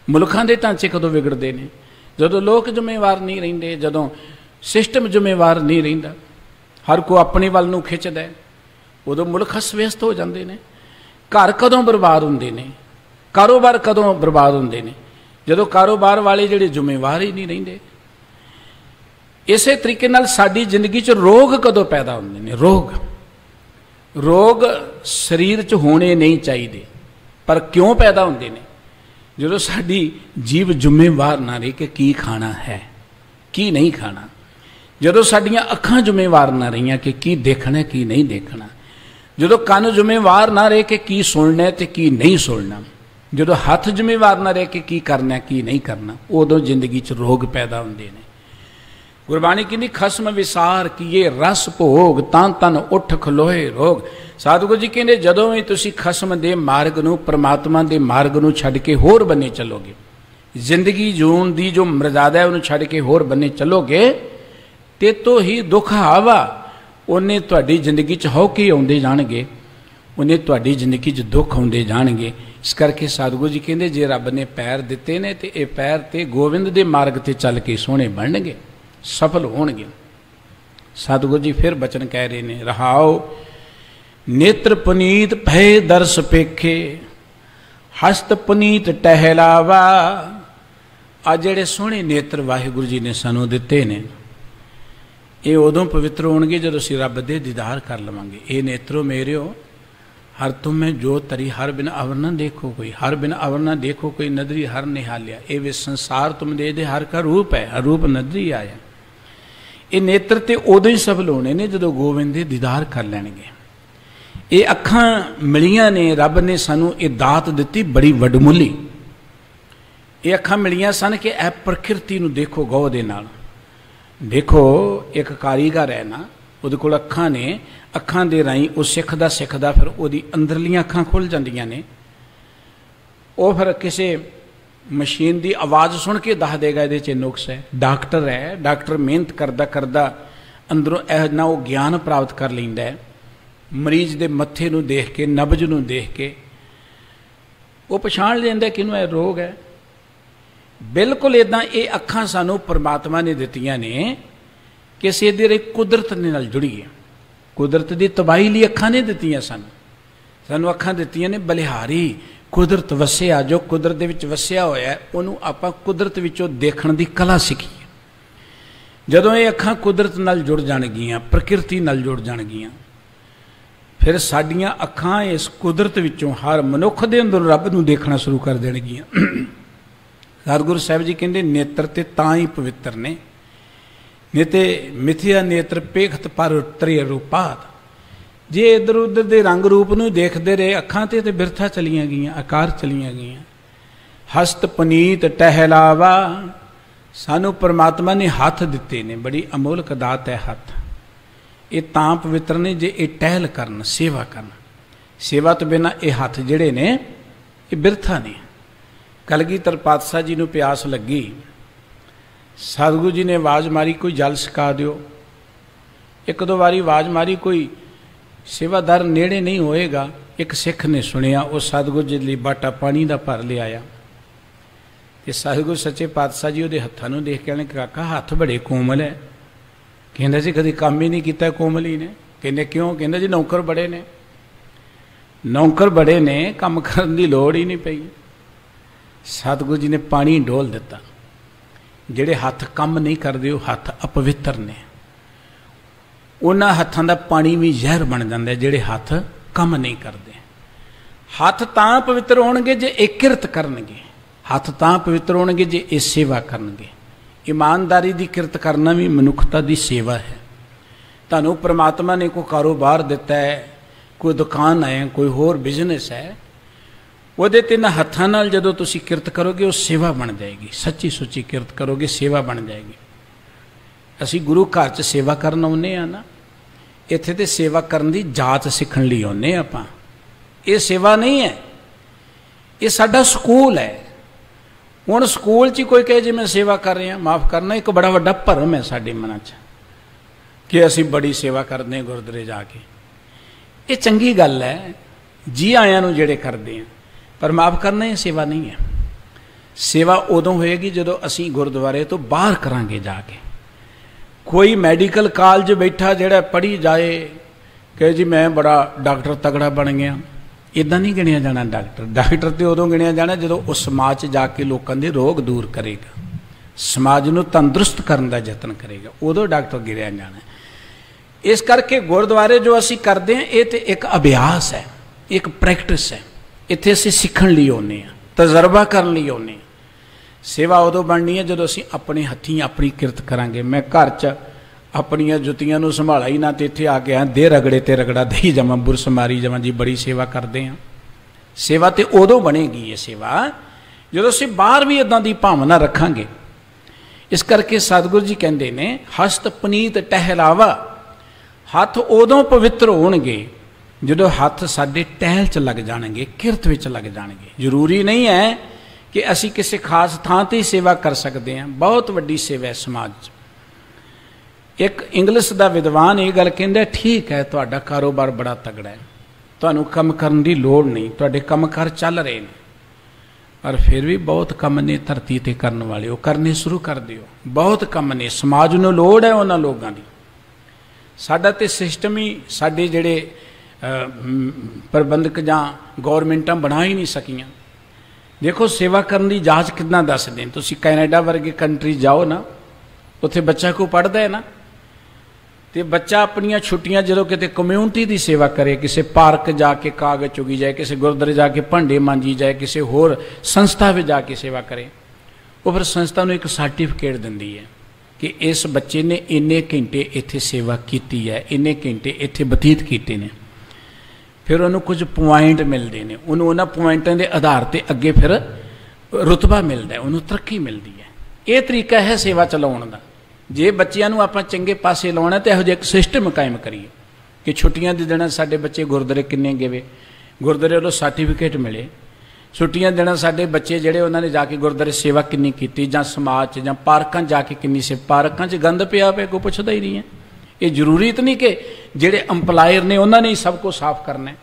मुल्कां दे ढांचे कदों बिगड़ते हैं? जदों लोग जिम्मेवार नहीं रहिंदे, जदों सिस्टम जिम्मेवार नहीं रहिंदा, हर को अपने वल नूं खिंचदा है, उदों मुल्क अस्त व्यस्त हो जाते हैं। घर कदों बर्बाद होंदे ने, कारोबार कदों बर्बाद होंदे ने? जदों कारोबार वाले जिहड़े जिम्मेवार ही नहीं रहिंदे। इस तरीके नाल साडी जिंदगी च रोग कदों पैदा होंदे ने? रोग शरीर च होने नहीं चाहिए, पर क्यों पैदा होंदे ने? जदों साडी जीव जिम्मेवार ना रहे कि की खाना है की नहीं खाना, जदों साडियां अखां जिम्मेवार ना रहियां कि की देखना की नहीं देखना, जदों कान जिम्मेवार ना रहे कि की सुनना ते की नहीं सुनना, जदों हाथ जिम्मेवार ना रहे कि की करना की नहीं करना, उदों जिंदगी च रोग पैदा होंदे ने। गुरबाणी कहंदी खसम विसार किए रस भोग तां तन उठ खलोए रोग। सतगुरु जी कहंदे जदों भी तुसीं खसम दे मार्ग नूं, परमात्मा दे मार्ग नूं छड्ड के होर बन्ने चलोगे, जिंदगी जून दी जो मर्यादा है उन्हें छड्ड के होर बन्ने चलोगे ते तो ही दुख आवा। उन्हें तुहाडी जिंदगी च हौके आउंदे जाणगे, उन्हें तुहाडी जिंदगी च दुख आउंदे जाणगे। इस करके सतगुरु जी कहंदे जे रब ने पैर दिते ने ते ये पैर ते गोविंद दे मार्ग ते चल के सोहणे बनणगे, सफल होणगे। सतगुरु जी फिर बचन कह रहे ने, रहाओ नेत्र पुनीत भय दर्श पेखे हस्त पुनीत टहलावा। आ जिहड़े सोहणे नेत्र वाहिगुरु जी ने सानू दिते ने, ये उदों पवित्र होणगे जदों असीं रब दे दीदार कर लवांगे। ये नेत्रो मेरेओ हर तुम में जो तरी हर बिन अवर न देखो कोई, हर बिन अवर न देखो कोई नदरी हर निहालिया। ये वे संसार तुम दे हर का रूप है, हर रूप नदरी आया। ये नेत्र ते उदों ही सफल होने ने जदों गोविंद दे दीदार कर लैणगे। ये अखां मिलियां ने, रब ने सानू ये दात दिती बड़ी वडमुली। ये अखां मिलियां सन कि ए प्रकृति नूं देखो गौ दे नाल। देखो एक कारीगर है ना, उहदे कोल अखां ने, अखां दे राहीं वो सिखदा सिखदा फिर उहदी अंदरलियां अखां खुल जांदियां ने। वो फिर किसी मशीन की आवाज़ सुन के दस देगा ये च नुक्स है। डॉक्टर है, डॉक्टर मेहनत करदा करदा अंदरों इन्ना वो ज्ञान प्राप्त कर लैंदा है, मरीज दे मत्थे नूं देख के, नब्ज नूं देख के वो पछाण लैंदा किनूं है रोग है। बिल्कुल इदां ये अखां सानू परमात्मा ने दित्तियां ने कि असीं इहदे राहीं कुदरत दे नाल जुड़ीए। कुदरत की तबाही लई अखां नहीं दित्तियां सानू अखां दित्तियां ने बलिहारी। कुदरत वसिया, जो कुदरत दे विच वसिया होया उहनूं आपां कुदरत विचों देखण दी कला सीखीए। जदों ये अखां कुदरत नाल जुड़ जाणगियां, प्रकृति नाल जुड़ जाणगियां, फिर साडियां अखां इस कुदरत विचों हर मनुख दे अंदर रब नूं देखना शुरू कर देणगियां। सतगुरु साहिब जी कहंदे नेत्र ते तां ही पवित्र ने, नहीं ते मिथ्या नेत्र पेखत पर उतरे रूपात। जे इधर उधर दे रंग रूप नूं देखदे रहे अखां ते बिरथा चलियां गईयां, आकार चलियां गईयां। हस्त पनीत टहलावा, सानू परमात्मा ने हथ दिते ने, बड़ी अमोलक दात है हथ। ये तां पवित्र ने जे ये टहल करन, सेवा करन। सेवा तो बिना ये हथ जिहड़े ने ये बिरथा ने। कलगीधर पातशाह जी नूं प्यास लगी, सतगुरु जी ने आवाज़ मारी कोई जल छका दिओ। एक दो बारी आवाज़ मारी, कोई सेवादार नेड़े नहीं होएगा। एक सिख ने सुनिया, वो सतगुरु जी लई बाटा पानी का भर लिआया। ते सतगुरु सच्चे पातशाह जी उहदे हत्थां नूं देख के कहने काका हथ बड़े कोमल है। कहंदा जी कभी काम ही नहीं किया कोमल ही ने। कहंदे क्यों? कहंदा जी नौकर बड़े ने, नौकर बड़े ने, काम करन दी लोड़ ही नहीं पई। सतगुरु जी ने पानी डोल दिता। जिहड़े हथ काम नहीं करते वो हथ अपवित्र ने, उन्हां हत्थां दा पानी भी जहर बन जाता है जिहड़े हथ काम नहीं करते। हथ तां पवित्र होणगे जे एक किरत करनगे, हथ तां पवित्र होणगे जे ये सेवा करनगे। ईमानदारी की किरत करना भी मनुखता की सेवा है। तुहानू परमात्मा ने कोई कारोबार दिता है, कोई दुकान है, कोई होर बिजनेस है, ਉਹਦੇ ਤੇ ਨਾ ਹੱਥਾਂ ਨਾਲ ਜਦੋਂ ਤੁਸੀਂ ਕਿਰਤ ਕਰੋਗੇ ਉਹ ਸੇਵਾ ਬਣ ਜਾਏਗੀ। ਸੱਚੀ ਸੁੱਚੀ ਕਿਰਤ ਕਰੋਗੇ ਸੇਵਾ ਬਣ ਜਾਏਗੀ। ਅਸੀਂ ਗੁਰੂ ਘਰ 'ਚ ਸੇਵਾ ਕਰਨ ਆਉਂਦੇ ਆ ਨਾ, ਇੱਥੇ ਤੇ ਸੇਵਾ ਕਰਨ ਦੀ ਜਾਚ ਸਿੱਖਣ ਲਈ ਆਉਂਦੇ ਆਪਾਂ। ਇਹ ਸੇਵਾ ਨਹੀਂ ਹੈ, ਇਹ ਸਾਡਾ ਸਕੂਲ ਹੈ। ਹੁਣ ਸਕੂਲ 'ਚ ਕੋਈ ਕਹੇ ਜੇ ਮੈਂ ਸੇਵਾ ਕਰ ਰਿਹਾ, ਮਾਫ ਕਰਨਾ ਇੱਕ ਬੜਾ ਵੱਡਾ ਭਰਮ ਹੈ ਸਾਡੇ ਮਨਾਂ 'ਚ ਕਿ ਅਸੀਂ ਬੜੀ ਸੇਵਾ ਕਰਦੇ ਹਾਂ ਗੁਰਦੁਆਰੇ ਜਾ ਕੇ। ਇਹ ਚੰਗੀ ਗੱਲ ਹੈ ਜੀ ਆਇਆਂ ਨੂੰ ਜਿਹੜੇ ਕਰਦੇ ਆ, पर माफ़ करना ये सेवा नहीं है। सेवा उदों होएगी जो असी गुरुद्वारे तो बाहर करांगे जाके। कोई मैडिकल कॉलेज बैठा जिहड़ा पढ़ी जाए कि जी मैं बड़ा डॉक्टर तगड़ा बन गया, इदां नहीं गिणिया जाना डॉक्टर। डॉक्टर तो उदों गिणिया जाना जो उस समाज जाके लोगों के रोग दूर करेगा, समाज नूं तंदुरुस्त करने का यतन करेगा, उदों डॉक्टर गिणिया जाना। इस करके गुरुद्वारे जो असी करते हैं ये तो एक अभ्यास है, एक प्रैक्टिस है। इत्थे असीं सीखण लई आउंदे आ, तजर्बा करन लई आउंदे आ। सेवा उदों बननी है जो असीं अपने हत्थीं अपनी किरत करांगे। मैं घर च अपनियां जुत्तियां नूं संभाला ही ना, ते इत्थे आ के दे रगड़े ते रगड़ा दई जावां, बुरस मारी जावां जी बड़ी सेवा करदे आ। सेवा ते उदों बनेगी ये सेवा जो असीं बाहर भी इदां दी भावना रखांगे। इस करके सतगुरु जी कहंदे ने हस्त पनीत टहलावा, हथ उदों पवित्र होणगे जो हथ साडे टहल च लग जाएंगे, किरत विच लग जाएंगे। जरूरी नहीं है कि असी किसी खास थां ते ही सेवा कर सकते हैं। बहुत वड्डी सेवा है समाज। एक इंग्लिश का विद्वान ये गल कहंदा ठीक है तुहाडा कारोबार बड़ा तगड़ा है, तुहानू कम करन दी लोड़ नहीं, तुहाडे कम कार चल रहे हैं, पर फिर भी बहुत कम ने धरती ते करन वाले, वो करने शुरू कर दिओ। बहुत कम ने, समाज नूं लोड़ है उन्हां लोगां दी। साडा ते सिस्टम ही साडे जिहड़े प्रबंधक जां गौरमेंटां बना ही नहीं सकियां। देखो सेवा करने की जाच कितना दसदे हैं। तुसीं कैनेडा वर्गे कंट्री जाओ ना, उत्थे बच्चा कोई पढ़ता है ना, तो बच्चा अपनियां छुट्टियां जो किते कम्यूनिटी की सेवा करे, किसी पार्क जाके कागज चुगी जाए, किसी गुरुद्वारे जाके भांडे मांजी जाए, किसी होर संस्था में जाके सेवा करे, वो फिर संस्था नूं एक सर्टिफिकेट दिंदी है कि इस बच्चे ने इन्ने घंटे इत्थे सेवा की है, इन्ने घंटे इत्थे बतीत किए ने। फिर उन्होंने कुछ पॉइंट मिलते हैं, उन्होंने पॉइंटों के आधार पर अगे फिर रुतबा मिलता है, उन्होंने तरक्की मिलती है। ये तरीका है सेवा चलाने का। जे बच्चों को आप चंगे पासे लाना तो यह एक सिस्टम कायम करिए कि छुट्टियां के दिन साडे बच्चे गुरुद्वारे किन्ने गए, गुरुद्वारे वालों सर्टिफिकेट मिले। छुट्टियां के दिन साडे बच्चे जिहड़े उन्होंने जाके गुरुद्वारे सेवा किन्नी की, जां समाज जां पार्कां जाके किन्नी से, पार्कां च गंद पिया पे कोई पुछदा ही नहीं है। ये जरूरी तो नहीं कि जिहड़े अंपलायर ने उन्होंने ही सब कुछ साफ करना है,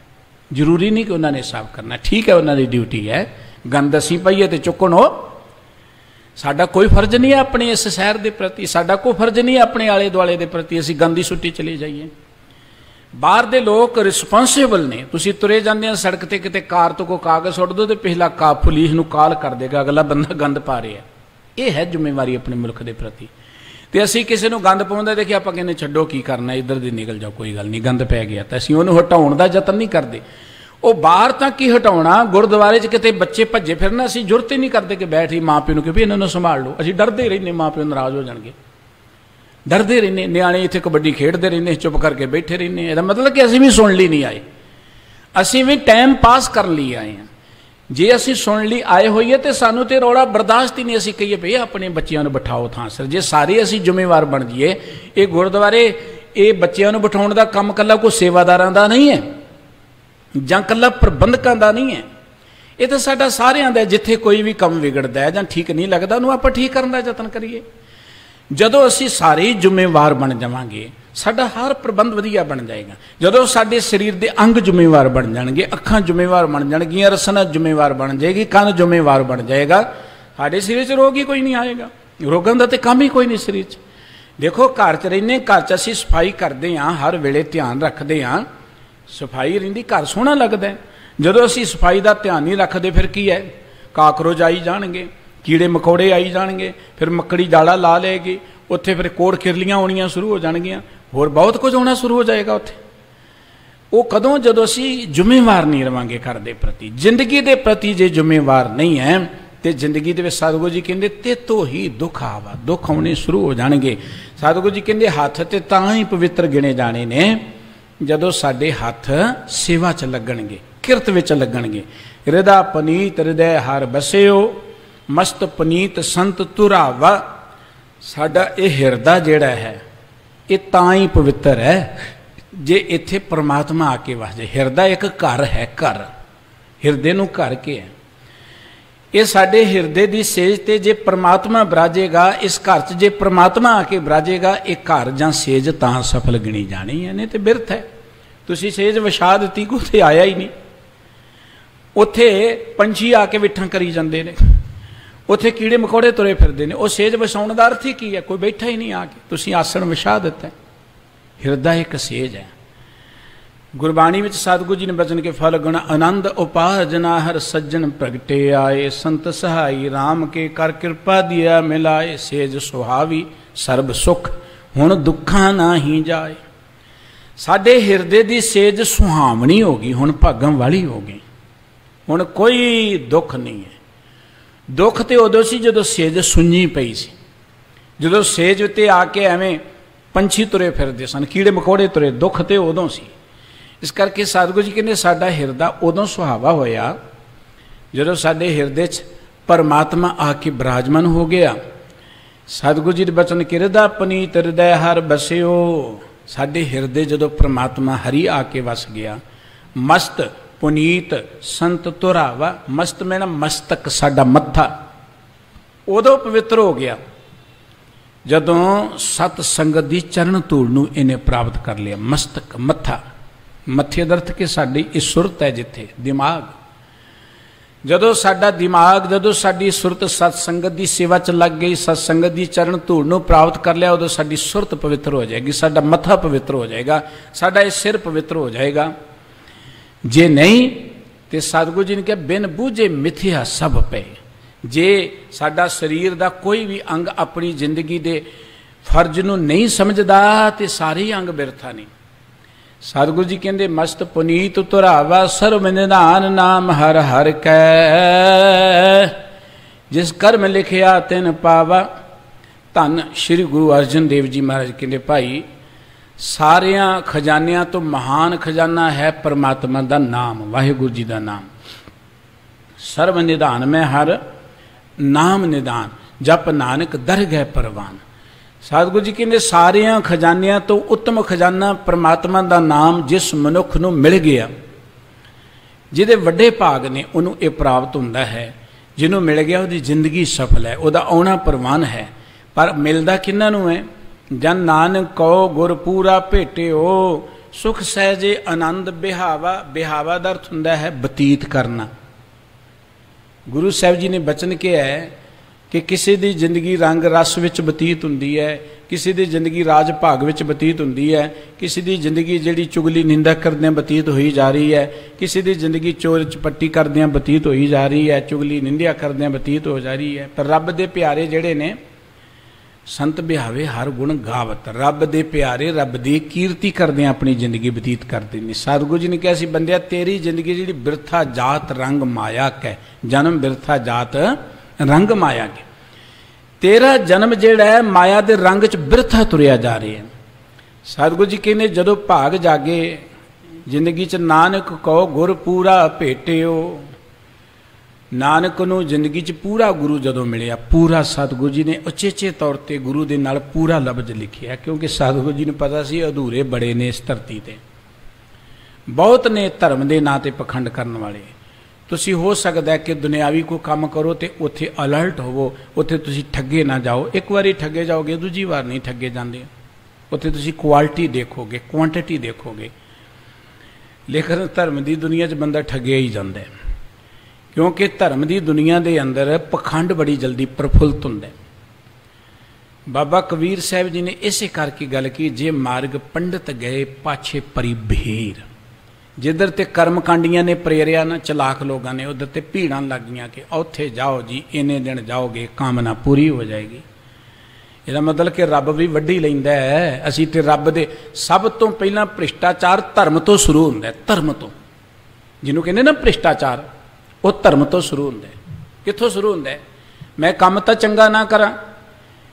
जरूरी नहीं कि उन्होंने साफ करना। ठीक है उन्होंने ड्यूटी है, गंद असीं पाइए तो चुकण हो, साडा कोई फर्ज नहीं है अपने इस शहर के प्रति, साडा कोई फर्ज नहीं है अपने आले दुआले के प्रति असीं गंदी सुट्टी चले जाइए। बाहर दे लोग रिस्पोंसिबल ने। तुसीं तुरे जांदे आ सड़क ते किते कार तो कोई कागज सुट दो तो पहला पुलिस नूं कॉल कर देगा अगला बंदा गंद पा रहा है। ये है जिम्मेवारी अपने मुल्क के प्रति। तो असी किसी को गंद पाउंदा देखिए आप कहने छड्डो की करना, इधर दी निकल जाओ, कोई गल नहीं, गंद पै गया, तो असीं उहनूं हटाउण दा यतन नहीं करते। वो बाहर तक ही हटाउणा, गुरुद्वारे च किते बच्चे भज्जे फिरना असीं जुरत ही नहीं करते कि बैठ ही माँ प्यो नूं कि भी इन्हां नूं संभाल लो। असीं डरदे रहिंदे, माँ प्यो नाराज़ हो जाणगे, डरदे रहिंदे। निआणे इत्थे कबड्डी खेडदे रहिंदे, चुप करके बैठे रहिंदे। इहदा मतलब कि असीं भी सुण लई नहीं आए, असीं भी टाइम पास कर लई आए हैं। जे असीं सुन लई आए होईए तो सानू तो रौला बर्दाश्त ही नहीं, असीं कहिए भई अपने बच्चों नूं बिठाओ थां सिर। जे सारे असीं जिम्मेवार बन जाइए, ये गुरुद्वारे ये बच्चों नूं बिठाउण दा काम कल्ला कोई सेवादारां दा नहीं है जां कल्ला प्रबंधकां दा नहीं है, ये तो साडा सारिआं दा। जिथे कोई भी काम विगड़दा है जां ठीक नहीं लगदा, उहनूं आपां ठीक करन दा यतन करिए। जदों असीं सारे जिम्मेवार बन जावांगे, साडा हर प्रबंध वधिया बन जाएगा। जदों साडे शरीर के अंग जिम्मेवार बन जाएंगे, अखां जिम्मेवार बन जाएगियां, रसना जिम्मेवार बन जाएगी, कन जिम्मेवार बन जाएगा, साडे शरीर च रोग ही कोई नहीं आएगा। रोगों का तो काम ही कोई नहीं शरीर च। देखो घर च रहिंदे, घर च असीं सफाई करते हाँ, हर वेले ध्यान रखते हाँ, सफाई रहिंदी, घर सोहना लगदा है। जदों असीं सफाई का ध्यान नहीं रखते फिर की है, काकरोच आई जाणगे, कीड़े मकोड़े आई जाणगे, फिर मक्कड़ी जाड़ा ला लेगी, उत्थे फिर कोड़ किरलियां आउणियां शुरू हो जाणगियां, होर बहुत कुछ होना शुरू हो जाएगा उत्थे। वो कदों जदों असीं जिम्मेवार नहीं रहांगे घर दे प्रति, जिंदगी दे प्रति जे जिम्मेवार नहीं है तो जिंदगी दे विच सतगुरु जी कहंदे ते तो ही दुख आवा, दुख आने शुरू हो जाणगे। सतगुरु जी कहंदे हत्थ ते तां ही पवित्र गिणे जाने ने जदों साडे हत्थ सेवा च लगणगे, किरत विच लगणगे। हृदा पनीत हृदय हर बसियो, मस्त पनीत संत तुरावा। साडा ये हिरदा जिहड़ा है ये तां ही पवित्र है जे इत्थे परमात्मा आके वस जाए। हिरदा एक घर है, घर हिरदे नूं घर के है, ये साडे हिरदे दी सेज ते जे परमात्मा बराजेगा, इस घर च जे परमात्मा आके बराजेगा, ये घर जां सेज तां सफल गिनी जानी है, नहीं तो बिरथ है। तुसीं सेज विछा दित्ती, कोई उत्थे आया ही नहीं, उत्थे पंछी आके विठां करी जांदे ने, उत्थे कीड़े मकोड़े तुरे फिरदे ने, वो सेज विछाउण दा अर्थ ही की है, कोई बैठा ही नहीं आके, तुसीं आसन विछा दिता। हिरदा एक सेज है। गुरबाणी विच सतगुरु जी ने बचन के फल गुण आनंद उपार्जना, हर सज्जन प्रगटे आए, संत सहाई राम के कर कृपा दिया मिलाए, सेज सुहावी सर्ब सुख हुण दुखा ना ही जाए। साडे हिरदे दी सेज सुहावनी हो गई, हुण भागण वाली हो गई, हुण कोई दुख नहीं है। दुख तो उदों सी जदों सेज सुन्नी पई सी, जदों सेज उत्ते आके एवें पंछी तुरे फिरदे सन, कीड़े मकोड़े तुरे, दुख तो उदों सी। इस करके सतगुरु जी कहंदे साडा हिरदा उदों सुहावा होया जदों साडे हिरदे च परमात्मा आके विराजमान हो गया। सतगुरु जी दे बचन कि हृदा पनीत हृदय हर बसियो, साडे हिरदे जदों परमात्मा हरि आके वस गया। मस्त पुनीत संत तुरावा, मस्त में ना मस्तक साडा मत्था उदों पवित्र हो गया जदों सत संगत दी चरण धूल नूं इन्हें प्राप्त कर लिया। मस्तक मत्था, मत्थे दा अर्थ कि साडी इस सुरत है जिथे दिमाग, जदों साडा दिमाग, जदों साडी सुरत सत संगत दी सेवा च लग गई, सत संगत दी चरण धूल नूं प्राप्त कर लिया, उदों साडी सुरत पवित्र हो जाएगी, साडा मत्था पवित्र हो जाएगा, साडा ये सिर पवित्र हो जाएगा। जे नहीं तो सतगुरु जी ने कहा बिन बूझे मिथ्या सब पे। जे साडा शरीर दा कोई भी अंग अपनी जिंदगी दे फर्ज नूं नहीं समझदा तो सारे अंग बिरथा नहीं। सतगुरु जी कहंदे मस्त पुनीत तुरावा, सर्व निधान नाम हर हर कै, जिस कर्म लिखिया तिन पावा। धन श्री गुरु अर्जन देव जी महाराज कहंदे भाई सारिया खजानिया तो महान खजाना है परमात्मा का नाम, वाहिगुरु जी का नाम। सर्व निधान में हर नाम निदान, जप नानक दर गए परवान। सतगुरु जी कहते सारिया खजानिया तो उत्तम खजाना परमात्मा का नाम जिस मनुख नूं मिल गया, जिहदे वड्डे भाग ने उन्होंने ये प्राप्त होंदा है। जिन्हों मिल गया उसकी जिंदगी सफल है, वह आउणा परवान है। पर मिलता किन्हां नूं है? जन नानक कहो गुर पूरा भेटियो, सुख सहजे आनंद बिहावा। बिहावा का अर्थ हुंदा है बतीत करना। गुरु साहब जी ने बचन किया है कि किसी की जिंदगी रंग रस विच बतीत हुंदी है, किसी की जिंदगी राज भाग विच बतीत हुंदी है, किसी की जिंदगी जिहड़ी चुगली निंदा करदियां बतीत होई जा रही है, किसी की जिंदगी चोर चपट्टी करदियां बतीत होई जा रही है, चुगली निंदिया करदियां बतीत हो जा रही है। पर रब दे प्यारे जिहड़े ने संत बिहावे हर गुण गावत, रब दे प्यारे रब दी कीर्ति करदे अपनी जिंदगी बतीत करते ने। सतगुरु जी ने कहा सी बंदिया तेरी जिंदगी जी बिरथा जात रंग माया कै, जन्म बिरथा जात रंग माया के, तेरा जन्म जिहड़ा है माया दे रंग च बिरथा तुरिया जा रहा है। सतगुरु जी कहने जदों भाग जागे जिंदगी च नानक कहो गुर पूरा भेटियो, नानक नूं जिंदगी च पूरा गुरु जदों मिलिया, पूरा सतगुरु जी ने उचेचे तौर पर गुरु दे नाल पूरा लफ्ज लिखिया, क्योंकि सतगुरु जी ने पता सी अधूरे बड़े ने इस धरती ते, बहुत ने धर्म के नां ते पखंड करने वाले। तुसी हो सकता है कि दुनियावी को काम करो तो उत्थे अलर्ट होवो, उत्थे तुसी ठगे ना जाओ, एक बारी ठगे जाओगे दूजी बार नहीं ठगे जाते, उत्थे तुसी क्वालिटी देखोगे क्वांटिटी देखोगे। लेकिन धर्म की दुनिया च बंदा ठगिया ही जाता है, क्योंकि धर्म की दुनिया के अंदर पखंड बड़ी जल्दी प्रफुल्लित होंदा है। बाबा कबीर साहब जी ने इसे करके गल की, जे मार्ग पंडित गए पाछे परी भीड़, जिधर ते कर्मकांडियां ने प्रेरिया ना चलाक लोगों ने, उधर ते भीड़ लग गई कि उत्थे जाओ जी इन्ने दिन जाओगे कामना पूरी हो जाएगी। इसका मतलब कि रब भी वड्डी लैंदा है। असीं ते रब दे सब तो पहला भ्रिष्टाचार धर्म तो शुरू होंदा है, धर्म तो जिन्हों कहते ना भ्रिष्टाचार, वो धर्म तो शुरू होंदा है। कित्थों शुरू होंदा है? मैं काम तो चंगा ना करा,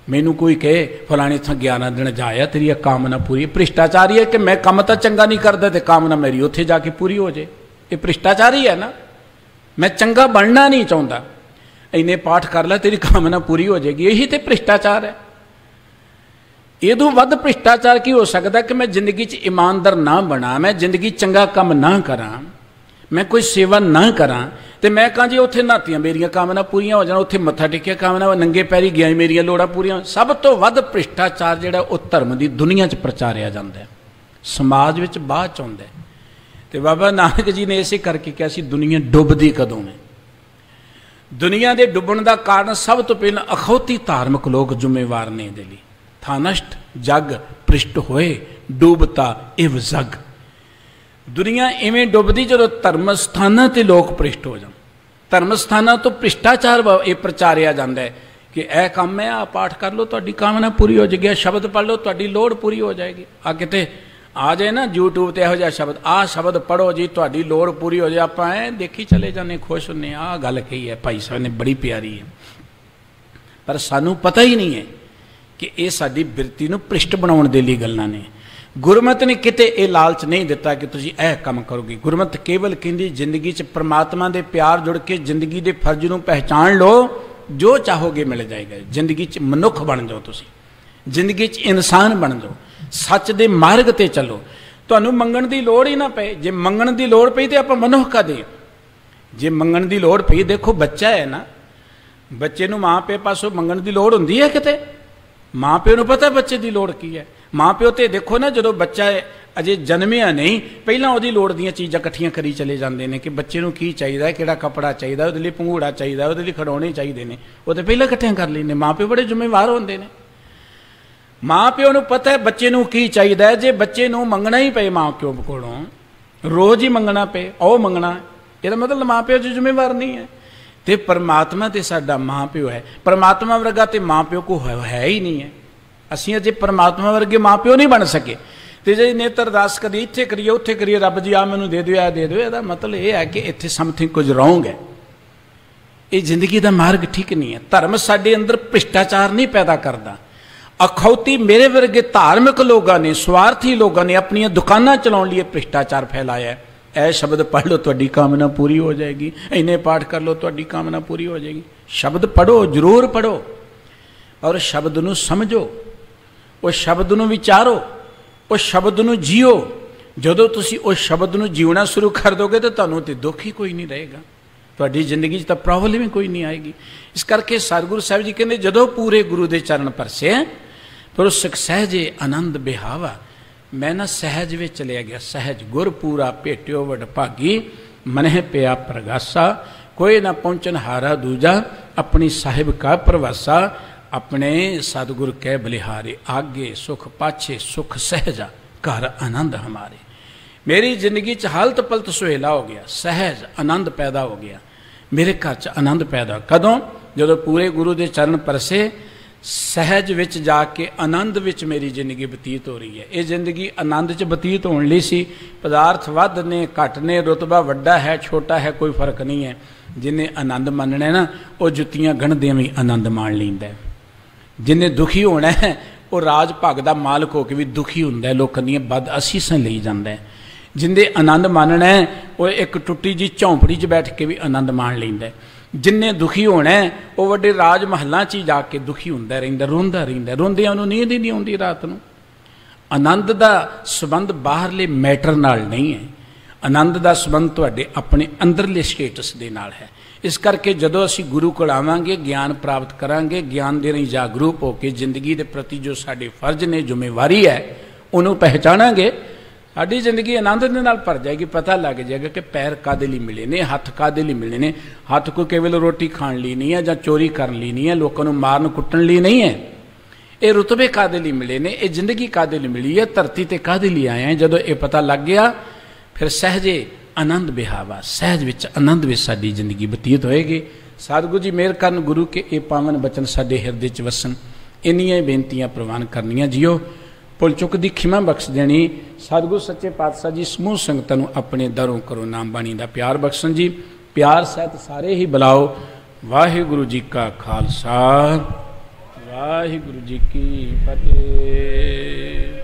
मैनू कोई कहे फलाने इत्थों 11 दिन जाया तेरी कामना पूरी, भ्रिष्टाचार ही है कि मैं काम तो चंगा नहीं करता तो कामना मेरी उत्थे जाके पूरी हो जाए, ये भ्रिष्टाचार ही है ना। मैं चंगा बनना नहीं चाहता, इन्ने पाठ कर ला तेरी कामना पूरी हो जाएगी, यही तो भ्रिष्टाचार है। इदों वध भ्रिष्टाचार की हो सकता कि मैं जिंदगी च ईमानदार ना बना, मैं जिंदगी चंगा काम ना करा, मैं कोई सेवा ना करा, तो मैं कहाँ जी उत्थे नहातियां मेरियां कामना पूरियां हो जाण, उत्थे मत्था टेकिया कामना नंगे पैरी गया मेरियां लोड़ां पूरियां। सब तो वध भ्रिष्टाचार जिहड़ा वो धर्म की दुनिया च प्रचारिया जाता है, समाज विच बाद च आउंदा है। ते बाबा नानक जी ने इसे करके कहा सी दुनिया डुबदी कदों है। दुनिया के डुबण का कारण सब तो पहला अखौती धार्मिक लोग जिम्मेवार ने दे लई। था नष्ट जग भ्रिष्ट होए डूबता इव जग, दुनिया इवें डुबदी जो धर्म स्थानां ते लोग भ्रिष्ट हो जान। धर्म स्थानां तो भ्रिष्टाचार ये प्रचारिया जाता है कि यह काम है, आ पाठ कर लो तुहाडी कामना पूरी हो जाएगी, शब्द पढ़ लो तुहाडी लोड़ पूरी हो जाएगी। आ किते आ जाए ना यूट्यूब ते इहो जिहा शब्द, आ शब्द पढ़ो जी तुहाडी लोड़ पूरी हो जाए, आपां ऐ देखी चले जाने खुश होने, आ गल कही है भाई साहब ने बड़ी प्यारी है, पर सानू पता ही नहीं है कि ये साडी बिरती नूं भ्रिष्ट बनाउण दे लई गल्लां ने। गुरमत ने किते ये लालच नहीं दिता कि तुसीं यह काम करोगे। गुरमत केवल कहती जिंदगी च परमात्मा दे प्यार जुड़ के जिंदगी दे फर्ज नूं पहचान लो, जो चाहोगे मिल जाएगा। जिंदगी च मनुख बन जाओ, तुसीं जिंदगी च इंसान बन जाओ, सच दे मार्ग ते चलो, तुहानूं मंगण दी लोड़ ही ना पए। जे मंगण दी लोड़ पई तो आपां मनुख का दे, जे मंगण दी लोड़ पई, देखो बच्चा है ना, बच्चे नूं माँ प्यो पासों मंगण दी लोड़ हुंदी है किते? माँ प्यो नूं पता बच्चे की लोड़ की है। माँ प्यो तो देखो ना जो बच्चा अजे जन्मिया नहीं पहला वो लोड़ दी चीज़ां इकट्ठियां करी चले जाते हैं कि बच्चे को की चाहिए, किहड़ा कपड़ा चाहिए, वो लिए पंघूड़ा चाहिए, वो लिए खिडौने चाहिए ने, वो तो पहला इकट्ठियां कर लेंगे। माँ प्यो बड़े जिम्मेवार होंगे ने। माँ प्यो को पता है बच्चे को की चाहिए, जे बच्चे को मंगना ही पे माँ प्यो कोलों, रोज़ ही मंगना पे, ओ मंगना, यह मतलब माँ प्यो जो जिम्मेवार नहीं है। तो परमात्मा तो साडा माँ प्यो है, परमात्मा वर्गा तो माँ प्यो को है ही नहीं है। असीं अजे परमात्मा वर्गे माँ प्यो नहीं बन सके। तो जे नेत्र अरदास कदी इत्थे करिए उत्थे करिए, रब जी आ मैनू दे दो, आ दे दो, इसदा मतलब यह है कि इत्थे समथिंग कुछ रॉन्ग है, ये जिंदगी का मार्ग ठीक नहीं है। धर्म साडे अंदर भ्रिष्टाचार नहीं पैदा करता। अखौती मेरे वर्गे धार्मिक लोगों ने, स्वार्थी लोगों ने अपनी दुकानां चलाउण लिए भ्रिष्टाचार फैलाया है। ऐ शब्द पढ़ लो तुहाडी कामना पूरी हो जाएगी, इन्ने पाठ कर लो तुहाडी कामना पूरी हो जाएगी। शब्द पढ़ो, जरूर पढ़ो, और शब्द नूं समझो, उस शब्द नूं विचारो, उस शब्द नूं जियो। जदों तुसीं उस शब्द नूं जीवना शुरू कर दोगे तो तुहानूं ते दुख ही कोई नहीं रहेगा, तुहाडी जिंदगी 'च तां प्रॉब्लम ही कोई नहीं आएगी। इस करके सतगुरु साहिब जी कहते जदों पूरे गुरु दे चरण परसे पर सुख सहजे आनंद बिहावा, मैं ना सहज में चलिया गया। सहज गुर पूरा भेटियो वड भागी, मनह पिया प्रगासा, कोई ना पहुंचन हारा दूजा, अपनी साहिब का प्रवासा, अपने सतगुर कह बलिहारे, आगे सुख पाछे सुख सहजा, घर आनंद हमारे। मेरी जिंदगी च हालत पलत सुहेला हो गया, सहज आनंद पैदा हो गया, मेरे घर च आनंद पैदा। कदों? जो पूरे गुरु के चरण परसे, सहज विच जाके आनंद विच मेरी जिंदगी बतीत हो रही है। ये जिंदगी आनंद च बतीत होने लई सी। पदार्थ वध ने घट ने, रुतबा वड्डा है छोटा है कोई फर्क नहीं है। जिन्हें आनंद मानना है ना, वो जुत्तियां गणदियां भी आनंद मान लैंदा है। जिन्हें दुखी होना है वो राज भाग का मालक होकर भी दुखी होंदा है, लोगों दी बद असीसां लई जांदा है। जिन्हें आनंद मानना है वो एक टुट्टी जी झौंपड़ी च बैठ के भी आनंद मान लैंदा है। जिन्हें दुखी होना है वो वड्डे राज महलों च जाके दुखी होंदा रहिंदा, रोंदा रहिंदा, रोंदियां उहनूं नींद ही नहीं आउंदी रात नूं। आनंद का संबंध बाहरले मैटर नाल नहीं है, आनंद का संबंध तुहाडे अपने अंदरले स्टेटस दे नाल है। इस करके जदों असीं गुरु कोल आवांगे, ज्ञान प्राप्त करांगे, ज्ञान दे राहीं जागरूक होकर जिंदगी के प्रति जो साडे फर्ज ने, जिम्मेवारी है, उन्होंने पहचानांगे, साडी जिंदगी आनंद दे नाल भर जाएगी। पता लग जाएगा कि पैर कादे लई मिले ने, हत्थ कादे लई मिले ने। हत्थ कोई केवल रोटी खाण लई नहीं है, जां चोरी करन लई नहीं है, लोकां नूं मारन कुट्टण लई नहीं है। ये रुतबे कादे लई मिले ने, ये जिंदगी कादे लई मिली है, धरती ते कादे लई आए हैं। जदों ये पता लग गया फिर सहजे आनंद बिहावा, सहज विच आनंद विच साडी जिंदगी बतीत होएगी। सतगुरू जी मेहर करन, गुरु के ये पावन बचन साडे हिरदे च वसन। इन्नियां बेनतियां प्रवान करनियां जियो, भुल चुक दी खिमा बख्श देनी। सतगुरू सच्चे पातशाह जी समूह संगतां नूं अपने दरों करो नाम बाणी दा प्यार बख्शन जी। प्यार सहित सारे ही बुलाओ। वाहिगुरू जी का खालसा, वाहिगुरू जी की फतेह।